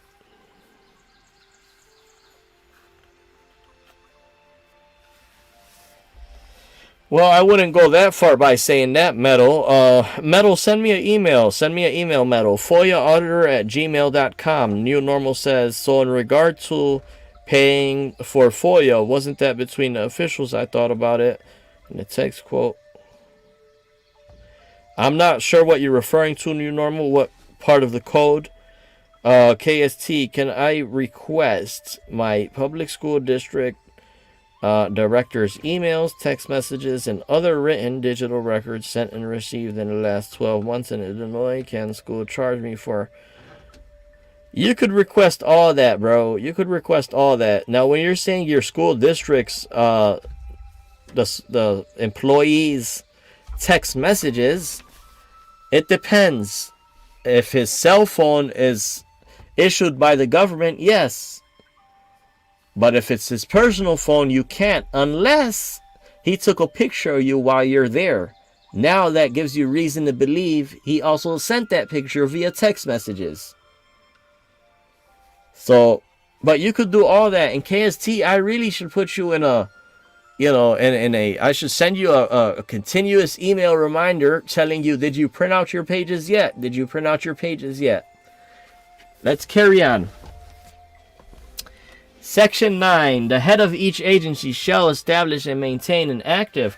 well, I wouldn't go that far by saying that, Metal. Metal, send me an email. Send me an email, Metal. FOIAauditor@gmail.com. New Normal says, so in regard to paying for FOIA, wasn't that between the officials? I thought about it. In the text quote. I'm not sure what you're referring to, New Normal. What part of the code? KST, can I request my public school district director's emails, text messages, and other written digital records sent and received in the last 12 months in Illinois? Can school charge me for? You could request all that, bro. You could request all that. Now, when you're saying your school district's the employees' text messages, it depends. If his cell phone is issued by the government, yes. But if it's his personal phone, you can't, unless he took a picture of you while you're there. Now that gives you reason to believe he also sent that picture via text messages. So, but you could do all that. In KST, I really should put you in a, I should send you a continuous email reminder telling you, did you print out your pages yet? Did you print out your pages yet? Let's carry on. Section 9. The head of each agency shall establish and maintain an active,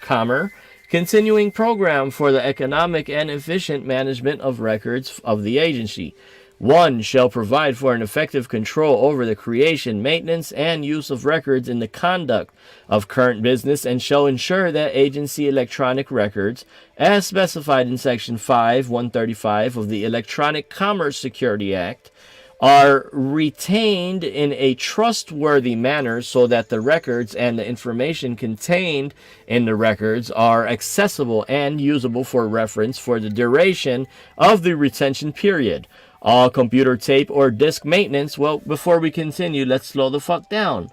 continuing program for the economic and efficient management of records of the agency. 1. Shall provide for an effective control over the creation, maintenance, and use of records in the conduct of current business, and shall ensure that agency electronic records, as specified in Section 5(135) of the Electronic Commerce Security Act, are retained in a trustworthy manner so that the records and the information contained in the records are accessible and usable for reference for the duration of the retention period. All computer tape or disk maintenance. Well, before we continue, let's slow the fuck down.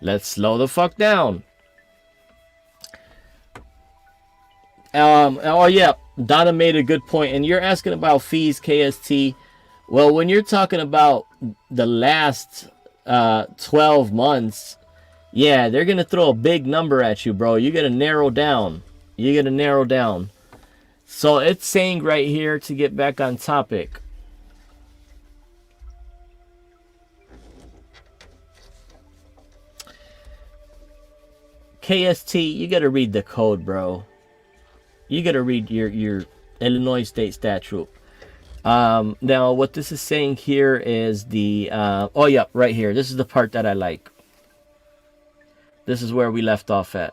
Let's slow the fuck down. Oh yeah, Donna made a good point, and you're asking about fees, KST. Well, when you're talking about the last 12 months, yeah, they're gonna throw a big number at you, bro. You gotta narrow down. You gotta narrow down. So it's saying right here, to get back on topic, KST, you gotta read the code, bro. You gotta read your Illinois state statute. Now what this is saying here is the oh yeah, right here. This is the part that I like. This is where we left off at.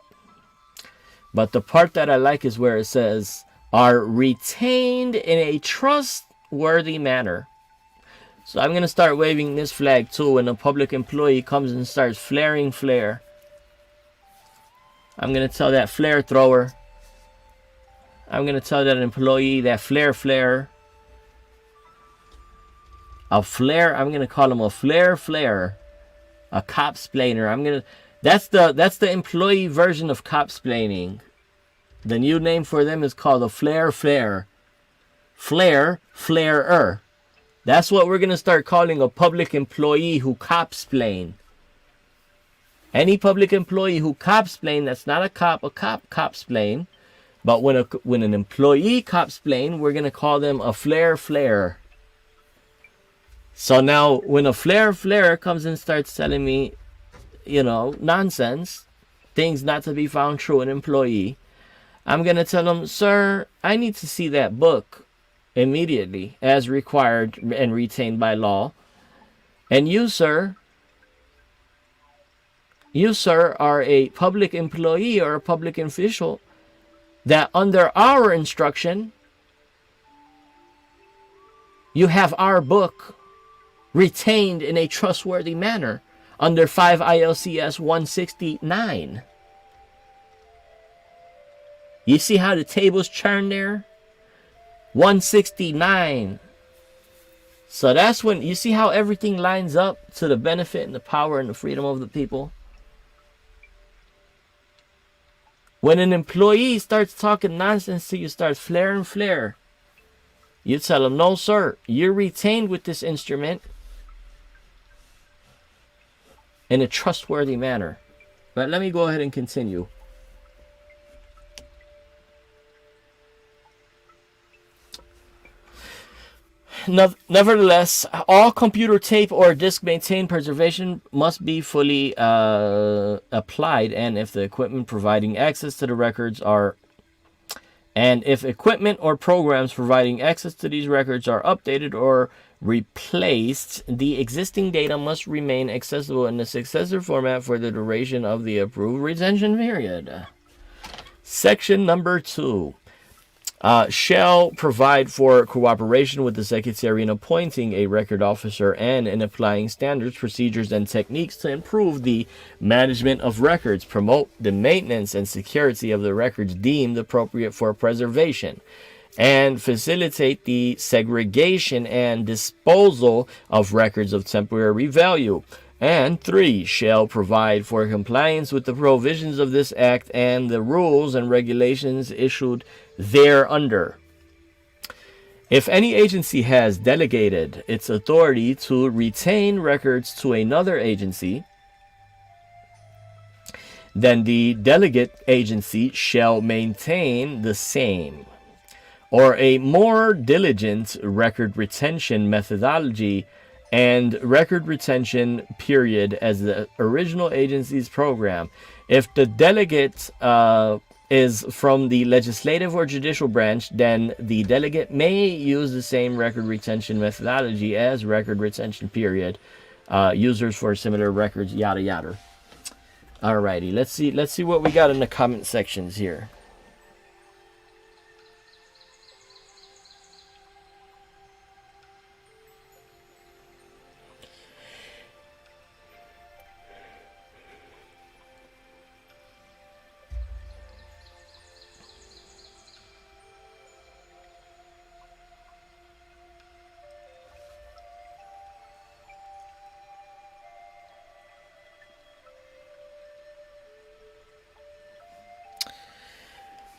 But the part that I like is where it says are retained in a trustworthy manner. So I'm gonna start waving this flag too when a public employee comes and starts flaring flare. I'm gonna tell that flare thrower, I'm going to tell that employee, that flare, a flare, I'm going to call him a flare, a cop-splainer. That's the employee version of cop-splaining. The new name for them is called a flarer. That's what we're going to start calling a public employee who cop-splain. Any public employee who cop-splain, that's not a cop cop-splain. But when an employee cop-splain, we're going to call them a flare. So now when a flare comes and starts telling me, nonsense, things not to be found true an employee, I'm going to tell them, sir, I need to see that book immediately as required and retained by law. And you, sir, are a public employee or a public official that under our instruction, you have our book retained in a trustworthy manner under 5 ILCS 169. You see how the tables churn there? 169. So that's when you see how everything lines up to the benefit and the power and the freedom of the people. When an employee starts talking nonsense to you, starts flare, you tell them, no, sir, you're retained with this instrument in a trustworthy manner. But let me go ahead and continue. Nevertheless, all computer tape or disk maintained preservation must be fully applied, and if the equipment providing access to the records are and if equipment or programs providing access to these records are updated or replaced, the existing data must remain accessible in the successive format for the duration of the approved retention period. Section number 2. Shall provide for cooperation with the Secretary in appointing a record officer and in applying standards, procedures, and techniques to improve the management of records, promote the maintenance and security of the records deemed appropriate for preservation, and facilitate the segregation and disposal of records of temporary value. And 3, shall provide for compliance with the provisions of this act and the rules and regulations issued thereunder. If any agency has delegated its authority to retain records to another agency, then the delegate agency shall maintain the same or a more diligent record retention methodology and record retention period as the original agency's program. If the delegate is from the legislative or judicial branch, then the delegate may use the same record retention methodology as record retention period. Users for similar records, yada yada. Alrighty, let's see what we got in the comment sections here.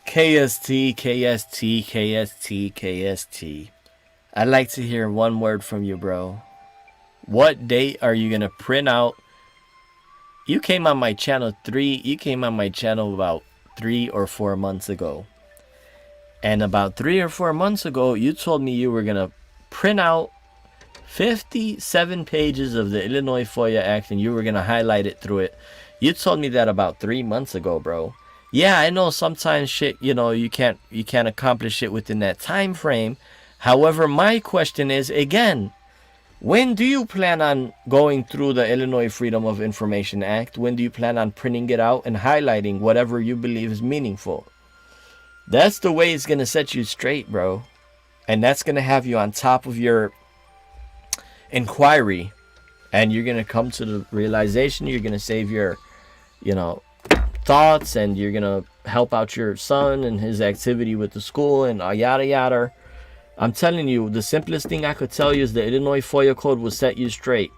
KST, KST, KST, KST. I'd like to hear one word from you, bro. What date are you gonna print out? You came on my channel about 3 or 4 months ago. And about 3 or 4 months ago, you told me you were gonna print out 57 pages of the Illinois FOIA Act and you were gonna highlight it through it. You told me that about 3 months ago, bro. Yeah, I know sometimes shit, you can't accomplish it within that time frame. However, my question is, again, when do you plan on going through the Illinois Freedom of Information Act? When do you plan on printing it out and highlighting whatever you believe is meaningful? That's the way it's going to set you straight, bro. And that's going to have you on top of your inquiry. And you're going to come to the realization, you're going to save your, thoughts, and you're gonna help out your son and his activity with the school and yada yada. I'm telling you, the simplest thing I could tell you is the Illinois FOIA code will set you straight.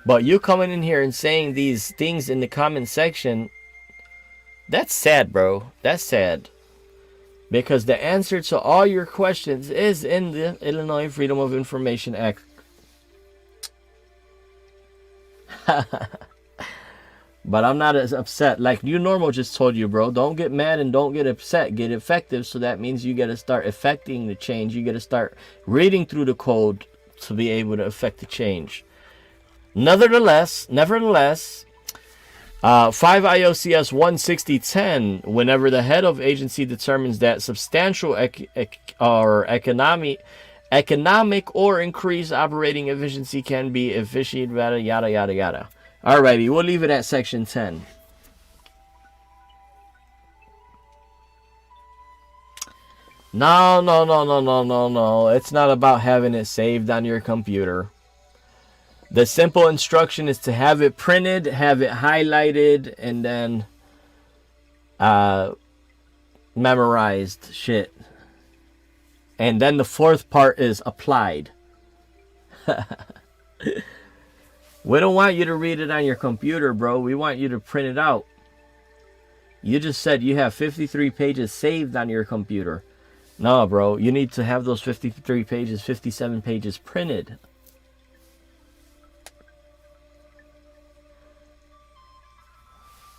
But you coming in here and saying these things in the comment section, that's sad, bro. That's sad. Because the answer to all your questions is in the Illinois Freedom of Information Act. But I'm not as upset. Like New Normal just told you, bro. Don't get mad and don't get upset. Get effective. So that means you got to start effecting the change. You got to start reading through the code to be able to effect the change. Nevertheless, 5 ILCS 16010, whenever the head of agency determines that substantial economic or increased operating efficiency can be efficiented, yada yada yada. Alrighty, we'll leave it at section 10. No. It's not about having it saved on your computer. The simple instruction is to have it printed, have it highlighted, and then memorized shit. And then the fourth part is applied. We don't want you to read it on your computer, bro. We want you to print it out. You just said you have 53 pages saved on your computer. No, bro. You need to have those 53 pages, 57 pages printed.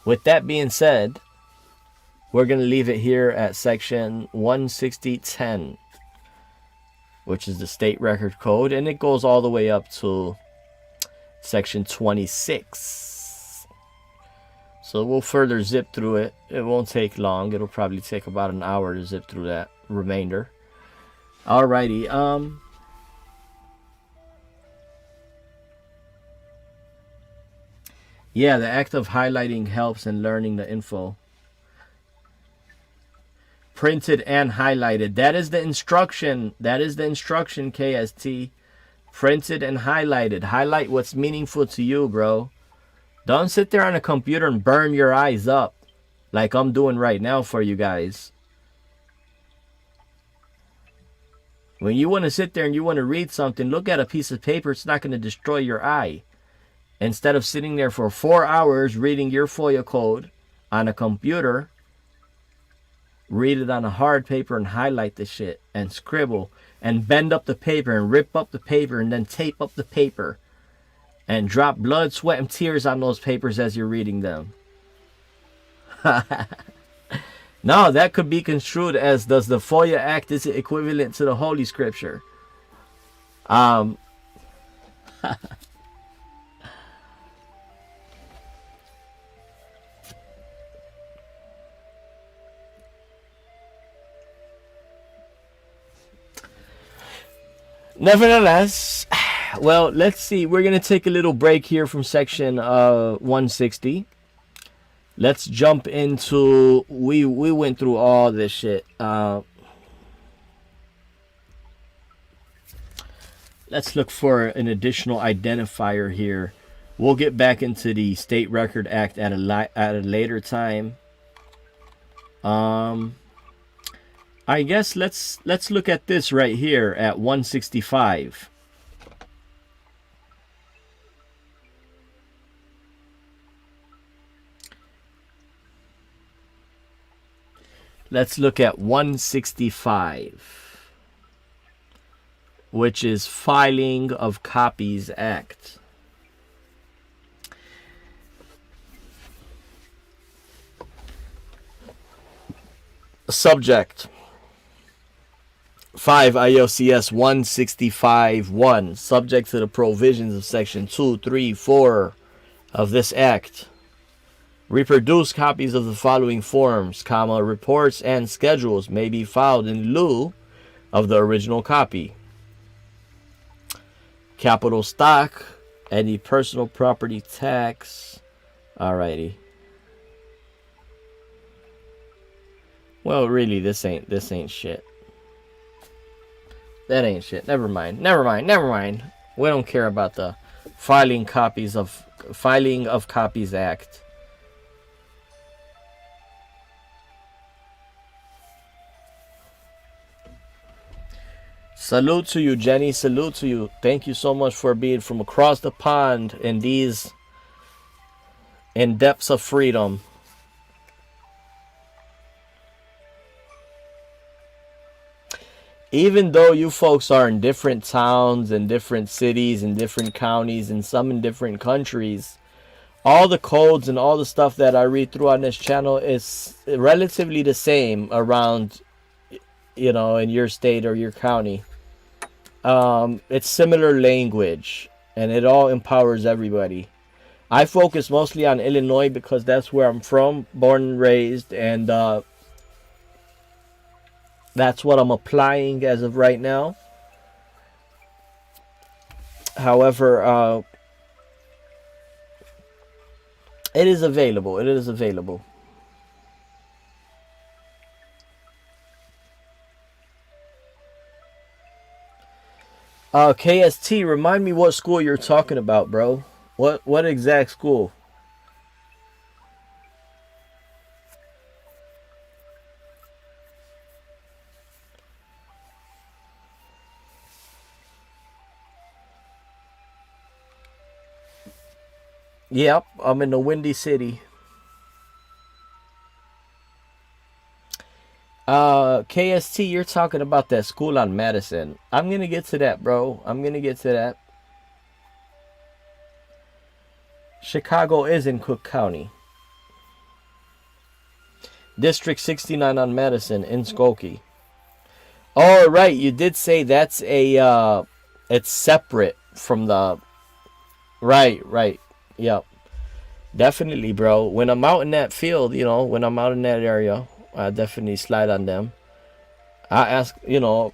With that being said, we're going to leave it here at section 160.10, which is the state record code, and it goes all the way up to section 26. So we'll further zip through it. It won't take long. It'll probably take about an hour to zip through that remainder. Alrighty. Yeah, the act of highlighting helps in learning the info. Printed and highlighted. That is the instruction. That is the instruction, KST. Printed and highlighted. Highlight what's meaningful to you, bro. Don't sit there on a computer and burn your eyes up like I'm doing right now for you guys. When you want to sit there and you want to read something, look at a piece of paper. It's not going to destroy your eye. Instead of sitting there for 4 hours reading your FOIA code on a computer, read it on a hard paper and highlight the shit and scribble and bend up the paper and rip up the paper and then tape up the paper and drop blood, sweat, and tears on those papers as you're reading them. No, that could be construed as, does the FOIA Act is equivalent to the Holy Scripture? Nevertheless, well, let's see. We're going to take a little break here from section 160. Let's jump into, we went through all this shit. Let's look for an additional identifier here. We'll get back into the State Record Act at a later time. I guess let's look at this right here at 165. Let's look at 165, which is Filing of Copies Act. Subject 5 ILCS 165.1, subject to the provisions of section 2, 3, 4 of this act. Reproduce copies of the following forms, comma, reports and schedules may be filed in lieu of the original copy. Capital stock, any personal property tax. Alrighty. Well, really, this ain't shit. That ain't shit. Never mind. We don't care about the Filing of Copies Act. Salute to you, Jenny. Salute to you. Thank you so much for being from across the pond in depths of freedom. Even though you folks are in different towns and different cities and different counties and some in different countries, all the codes and all the stuff that I read through on this channel is relatively the same around, you know, in your state or your county. It's similar language and it all empowers everybody. I focus mostly on Illinois because that's where I'm from, born and raised, and that's what I'm applying as of right now. However, it is available. It is available. KST, remind me what school you're talking about, bro. What exact school? Yep, I'm in the Windy City. KST, you're talking about that school on Madison. I'm gonna get to that, bro. I'm gonna get to that. Chicago is in Cook County. District 69 on Madison in Skokie. Oh, right. You did say that's it's separate from the, right, right. Yep. Definitely, bro. When I'm out in that field, when I'm out in that area, I definitely slide on them. I ask, well,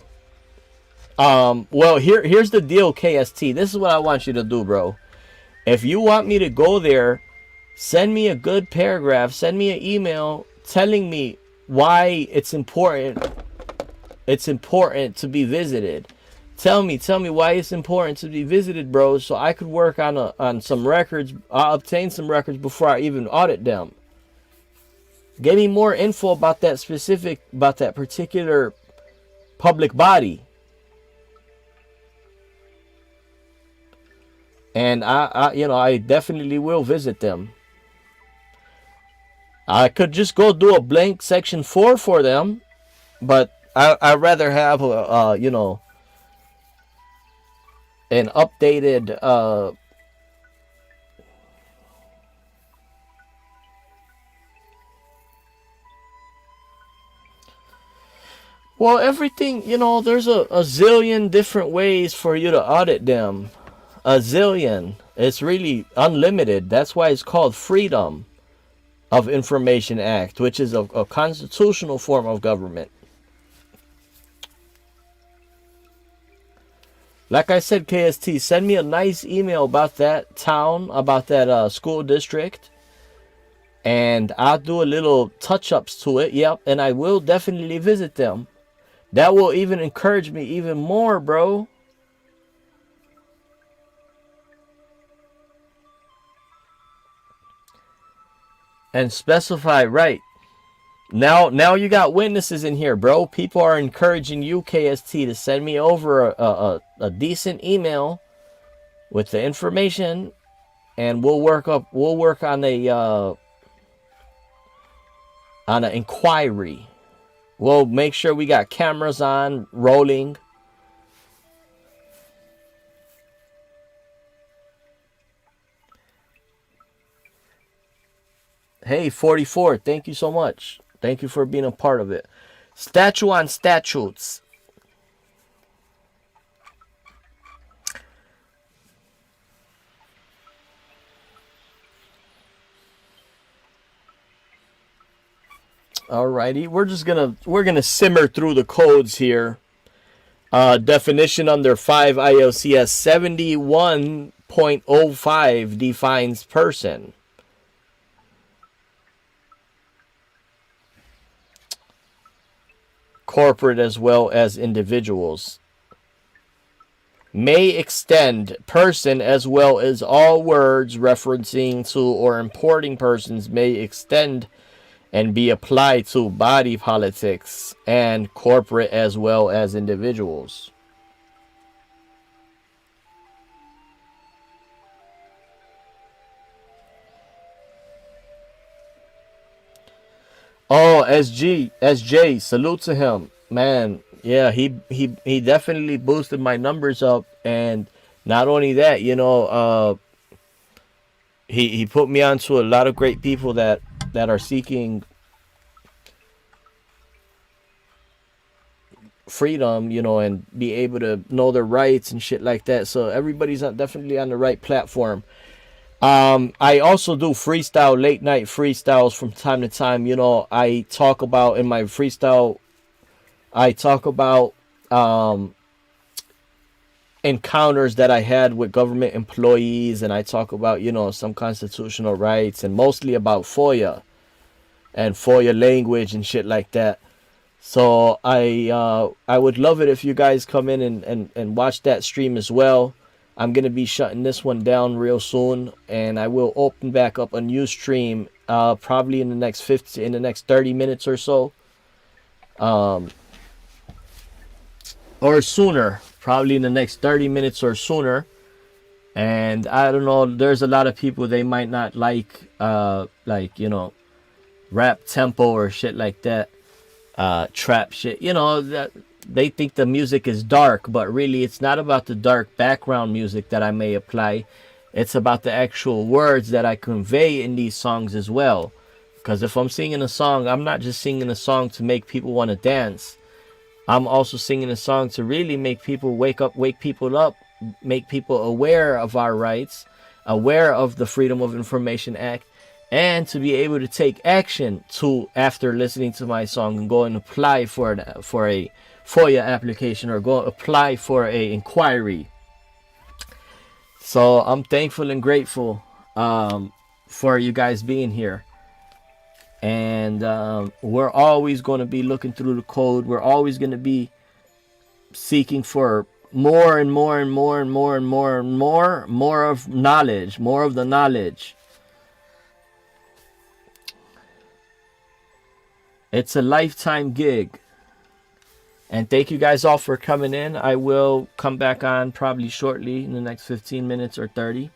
here's the deal, KST. This is what I want you to do, bro. If you want me to go there, send me a good paragraph, send me an email telling me why it's important to be visited. Tell me why it's important to be visited, bro, so I could work on some records, obtain some records before I even audit them. Give me more info about that particular public body. And I definitely will visit them. I could just go do a blank section 4 for them, but I'd rather have an updated well, everything, there's a zillion different ways for you to audit them. A zillion. It's really unlimited. That's why it's called Freedom of Information Act, which is a constitutional form of government. Like I said, KST, send me a nice email about that town, about that school district, and I'll do a little touch-ups to it. Yep, and I will definitely visit them. That will even encourage me even more, bro. And specify, right. Now you got witnesses in here, bro. People are encouraging you, KST, to send me over a decent email with the information, and we'll work on an inquiry. We'll make sure we got cameras on, rolling. Hey, 44, thank you so much. Thank you for being a part of it. Statue on statutes. Alrighty, we're gonna simmer through the codes here. Definition under 5 ILCS 71.05 defines person. Corporate as well as individuals. May extend person as well as all words referencing to or importing persons may extend and be applied to body politics and corporate as well as individuals. Oh, SJ, salute to him, man. Yeah, he definitely boosted my numbers up, and not only that, he put me onto a lot of great people that are seeking freedom, and be able to know their rights and shit like that. So everybody's definitely on the right platform. I also do freestyle, late night freestyles from time to time. I talk about in my freestyle, I talk about encounters that I had with government employees, and I talk about, some constitutional rights, and mostly about FOIA and FOIA language and shit like that. So I would love it if you guys come in and watch that stream as well. I'm gonna be shutting this one down real soon, and I will open back up a new stream probably in the next 30 minutes or so, or sooner. Probably in the next 30 minutes or sooner. And I don't know, there's a lot of people, they might not like, you know, rap tempo or shit like that, trap shit, you know, that they think the music is dark, but really it's not about the dark background music that I may apply. It's about the actual words that I convey in these songs as well. Because if I'm singing a song, I'm not just singing a song to make people want to dance. I'm also singing a song to really make people wake people up, make people aware of our rights, aware of the Freedom of Information Act, and to be able to take action to, after listening to my song, and go and apply for a FOIA application, or go apply for a inquiry. So I'm thankful and grateful for you guys being here. And we're always going to be looking through the code. We're always going to be seeking for more and more and more and more and more and more of knowledge, more of the knowledge. It's a lifetime gig. And thank you guys all for coming in. I will come back on probably shortly, in the next 15 minutes or 30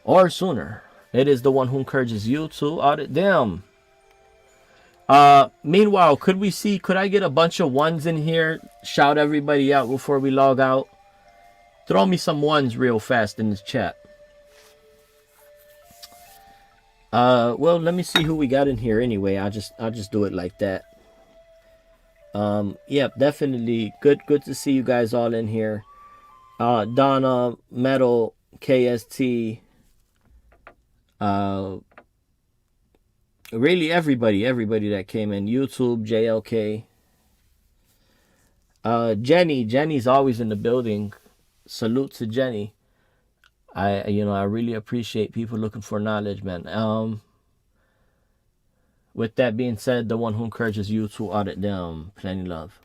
or sooner. It is the one who encourages you to audit them. Meanwhile, could I get a bunch of ones in here? Shout everybody out before we log out. Throw me some ones real fast in this chat. Well, let me see who we got in here anyway. I'll just do it like that. Yep, definitely good to see you guys all in here. Donna, Metal, KST, really everybody that came in. YouTube, JLK, Jenny's always in the building. Salute to Jenny. I really appreciate people looking for knowledge, man. With that being said, the one who encourages you to audit them. Plenty love.